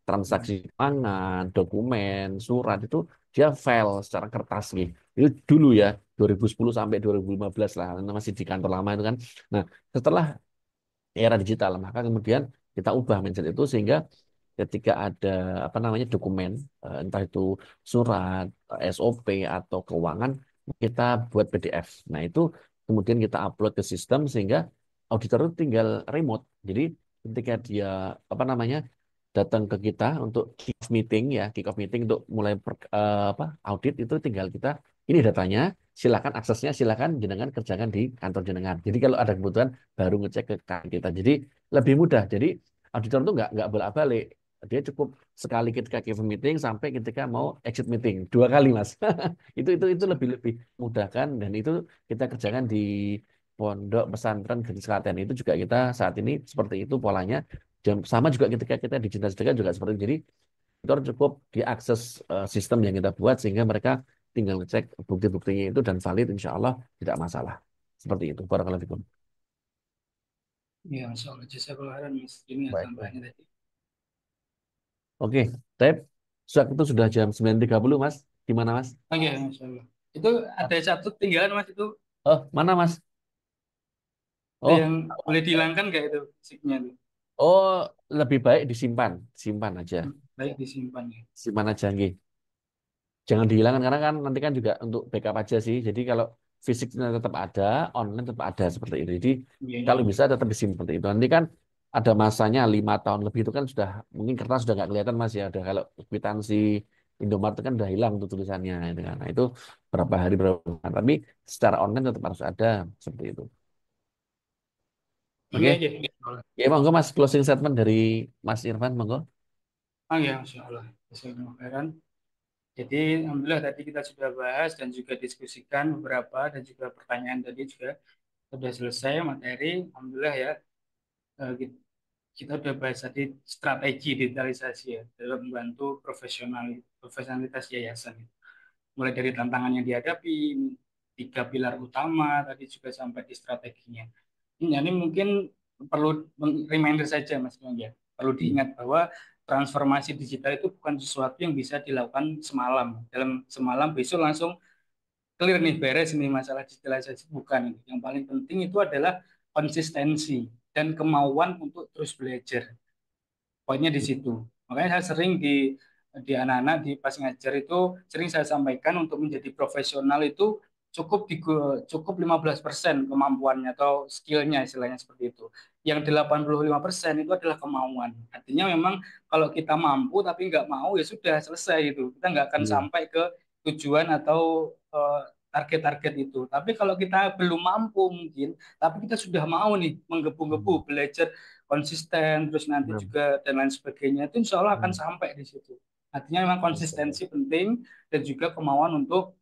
transaksi keuangan, dokumen, surat itu dia file secara kertas gitu. Itu dulu ya 2010 sampai 2015 lah, masih di kantor lama itu kan. Nah, setelah era digital, maka kemudian kita ubah mindset itu sehingga ketika ada apa namanya dokumen, entah itu surat, SOP atau keuangan, kita buat PDF. Nah, itu kemudian kita upload ke sistem sehingga auditor itu tinggal remote. Jadi ketika dia apa namanya datang ke kita untuk kick off meeting ya, kick off meeting untuk mulai apa audit itu tinggal kita ini datanya, silakan aksesnya, silakan jenengan kerjakan di kantor jenengan. Jadi kalau ada kebutuhan baru ngecek ke kita. Jadi lebih mudah. Jadi auditor itu nggak bolak-balik. Dia cukup sekali ketika give meeting sampai ketika mau exit meeting 2 kali mas. Itu lebih lebih mudahkan dan itu kita kerjakan di pondok pesantren Gadis Klaten itu juga kita saat ini seperti itu polanya. Sama juga ketika kita di Cinta Sedekah juga seperti itu. Jadi itu cukup diakses sistem yang kita buat sehingga mereka tinggal ngecek bukti-buktinya itu dan valid insya Allah tidak masalah. Seperti itu. Barakallahu fikum. Iya, Masya Allah. Jazakallah khairan Mas. Ini ya Baik, baik. tambahannya tadi. Oke, Tep. Itu sudah jam 9.30 Mas. Gimana Mas? Oke, Masya Allah. Itu ada satu tinggalan Mas itu, Oh, mana Mas? itu Oh, yang boleh dihilangkan nggak itu musiknya itu? oh, lebih baik disimpan. Simpan aja. Baik disimpan ya. Simpan aja nggih. Jangan dihilangkan karena kan nanti kan juga untuk backup aja sih. Jadi kalau fisiknya tetap ada, online tetap ada seperti itu. Jadi Iya, iya, kalau iya. bisa tetap disimpan seperti itu. Nanti kan ada masanya 5 tahun lebih itu kan sudah mungkin kertas sudah nggak kelihatan Mas ya. Udah kalau kwitansi Indomaret itu kan udah hilang tuh tulisannya itu kan. Nah, itu berapa hari berapa bulan. Tapi secara online tetap harus ada seperti itu. Oke, Oke. oke. Masya Allah. Ya, monggo Mas closing statement dari Mas Irfan, monggo. Oh ya, Masya Allah. Jazakallah khairan. Jadi, alhamdulillah tadi kita sudah bahas dan juga diskusikan beberapa dan juga pertanyaan tadi juga sudah selesai materi. Alhamdulillah ya, kita udah bahas tadi strategi digitalisasi ya dalam membantu profesionalitas yayasan. Mulai dari tantangan yang dihadapi, 3 pilar utama tadi juga sampai di strateginya. Ini mungkin perlu reminder saja Mas Bang ya. Perlu diingat bahwa transformasi digital itu bukan sesuatu yang bisa dilakukan semalam. Dalam semalam besok langsung clear nih beres nih masalah digitalisasi bukan. Yang paling penting itu adalah konsistensi dan kemauan untuk terus belajar. Poinnya di situ. Makanya saya sering di anak-anak di pas ngajar itu sering saya sampaikan untuk menjadi profesional itu cukup 15% kemampuannya atau skillnya istilahnya seperti itu. Yang 85% itu adalah kemauan. Artinya memang kalau kita mampu tapi nggak mau ya sudah selesai itu. Kita nggak akan Iya. sampai ke tujuan atau target-target itu. Tapi kalau kita belum mampu mungkin, tapi kita sudah mau nih menggebu-gebu Hmm. belajar konsisten, terus nanti Nah, juga dan lain sebagainya, itu insya Allah akan hmm. sampai di situ. Artinya memang Masya Allah. konsistensi penting dan juga kemauan untuk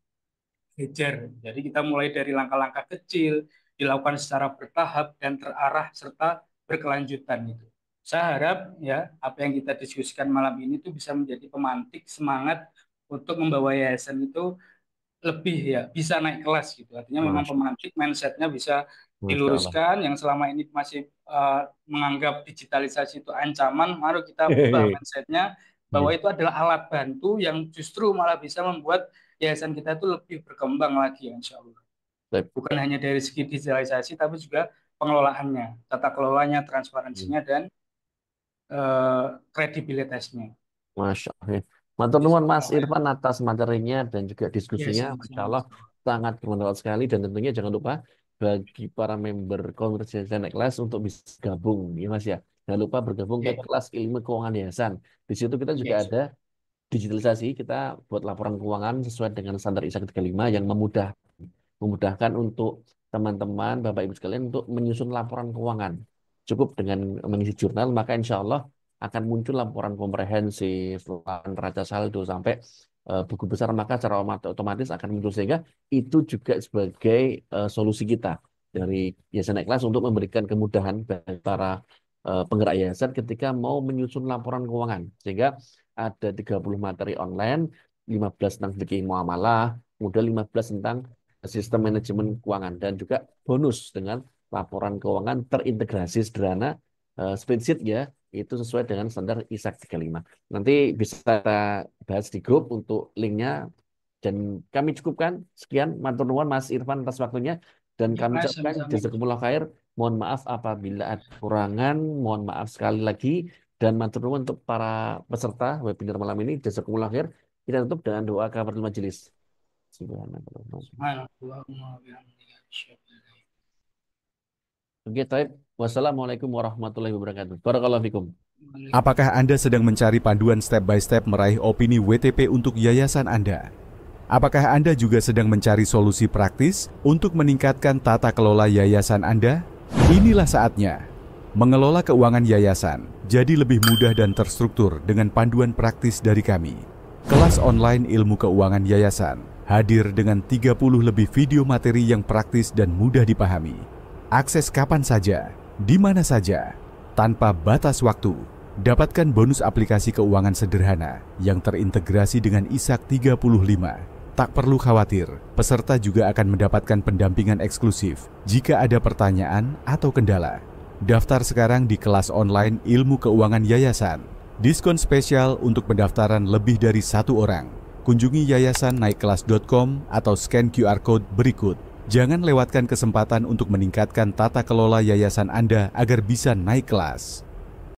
belajar. Jadi kita mulai dari langkah-langkah kecil, dilakukan secara bertahap dan terarah serta berkelanjutan itu. Saya harap ya apa yang kita diskusikan malam ini itu bisa menjadi pemantik semangat untuk membawa yayasan itu lebih ya bisa naik kelas gitu. Artinya memang Masya, pemantik mindsetnya bisa Masya Allah. diluruskan yang selama ini masih menganggap digitalisasi itu ancaman, mari kita ubah mindsetnya bahwa Iya. itu adalah alat bantu yang justru malah bisa membuat yayasan kita itu lebih berkembang lagi ya, insya Allah. Baik. Bukan hanya dari segi digitalisasi tapi juga pengelolaannya, tata kelolanya, transparansinya dan kredibilitasnya. Masya Allah. Matur nuwun Mas Jazakallah khair. Irfan atas materinya dan juga Ya, diskusinya. Masya sama-sama. Allah sangat bermanfaat sekali dan tentunya jangan lupa bagi para member komunitas Naik Kelas untuk bisa gabung ya Mas ya. Jangan lupa bergabung ke Ya, kelas ilmu keuangan yayasan. Di situ kita juga ya, ada digitalisasi, kita buat laporan keuangan sesuai dengan standar ISA 35 yang memudahkan untuk teman-teman, Bapak Ibu sekalian untuk menyusun laporan keuangan. Cukup dengan mengisi jurnal, maka insya Allah akan muncul laporan komprehensif, laporan neraca saldo, sampai buku besar, maka secara otomatis akan muncul. Sehingga itu juga sebagai solusi kita dari Yayasan Ikhlas untuk memberikan kemudahan bagi para penggerak yayasan ketika mau menyusun laporan keuangan. Sehingga ada 30 materi online, 15 tentang fikih muamalah, kemudian 15 tentang sistem manajemen keuangan, dan juga bonus dengan laporan keuangan terintegrasi sederhana, spreadsheet ya, itu sesuai dengan standar ISAK 35. Nanti bisa kita bahas di grup untuk linknya, dan kami cukupkan sekian. Matur nuwun Mas Irfan atas waktunya, dan ya kami Mas, ucapkan sama-sama. jazakumullah khair. Mohon maaf apabila ada kekurangan, mohon maaf sekali lagi, dan matur nuwun untuk para peserta webinar malam ini. Jazakumullah khair. Kita tutup dengan doa kafaratul majelis. Subhanallah. Subhanallahumma wa bihamdika, asyhadu an la ilaha Oke, baik. Wassalamualaikum warahmatullahi wabarakatuh. Barakallahu fikum. illa anta. Apakah Anda sedang mencari panduan step by step meraih opini WTP untuk yayasan Anda? Apakah Anda juga sedang mencari solusi praktis untuk meningkatkan tata kelola yayasan Anda? Inilah saatnya. Mengelola keuangan yayasan jadi lebih mudah dan terstruktur dengan panduan praktis dari kami. Kelas online ilmu keuangan yayasan hadir dengan 30 lebih video materi yang praktis dan mudah dipahami. Akses kapan saja, di mana saja, tanpa batas waktu. Dapatkan bonus aplikasi keuangan sederhana yang terintegrasi dengan ISAK 35. Tak perlu khawatir, peserta juga akan mendapatkan pendampingan eksklusif jika ada pertanyaan atau kendala. Daftar sekarang di kelas online ilmu keuangan yayasan. Diskon spesial untuk pendaftaran lebih dari 1 orang. Kunjungi yayasannaikkelas.com atau scan QR Code berikut. Jangan lewatkan kesempatan untuk meningkatkan tata kelola yayasan Anda agar bisa naik kelas.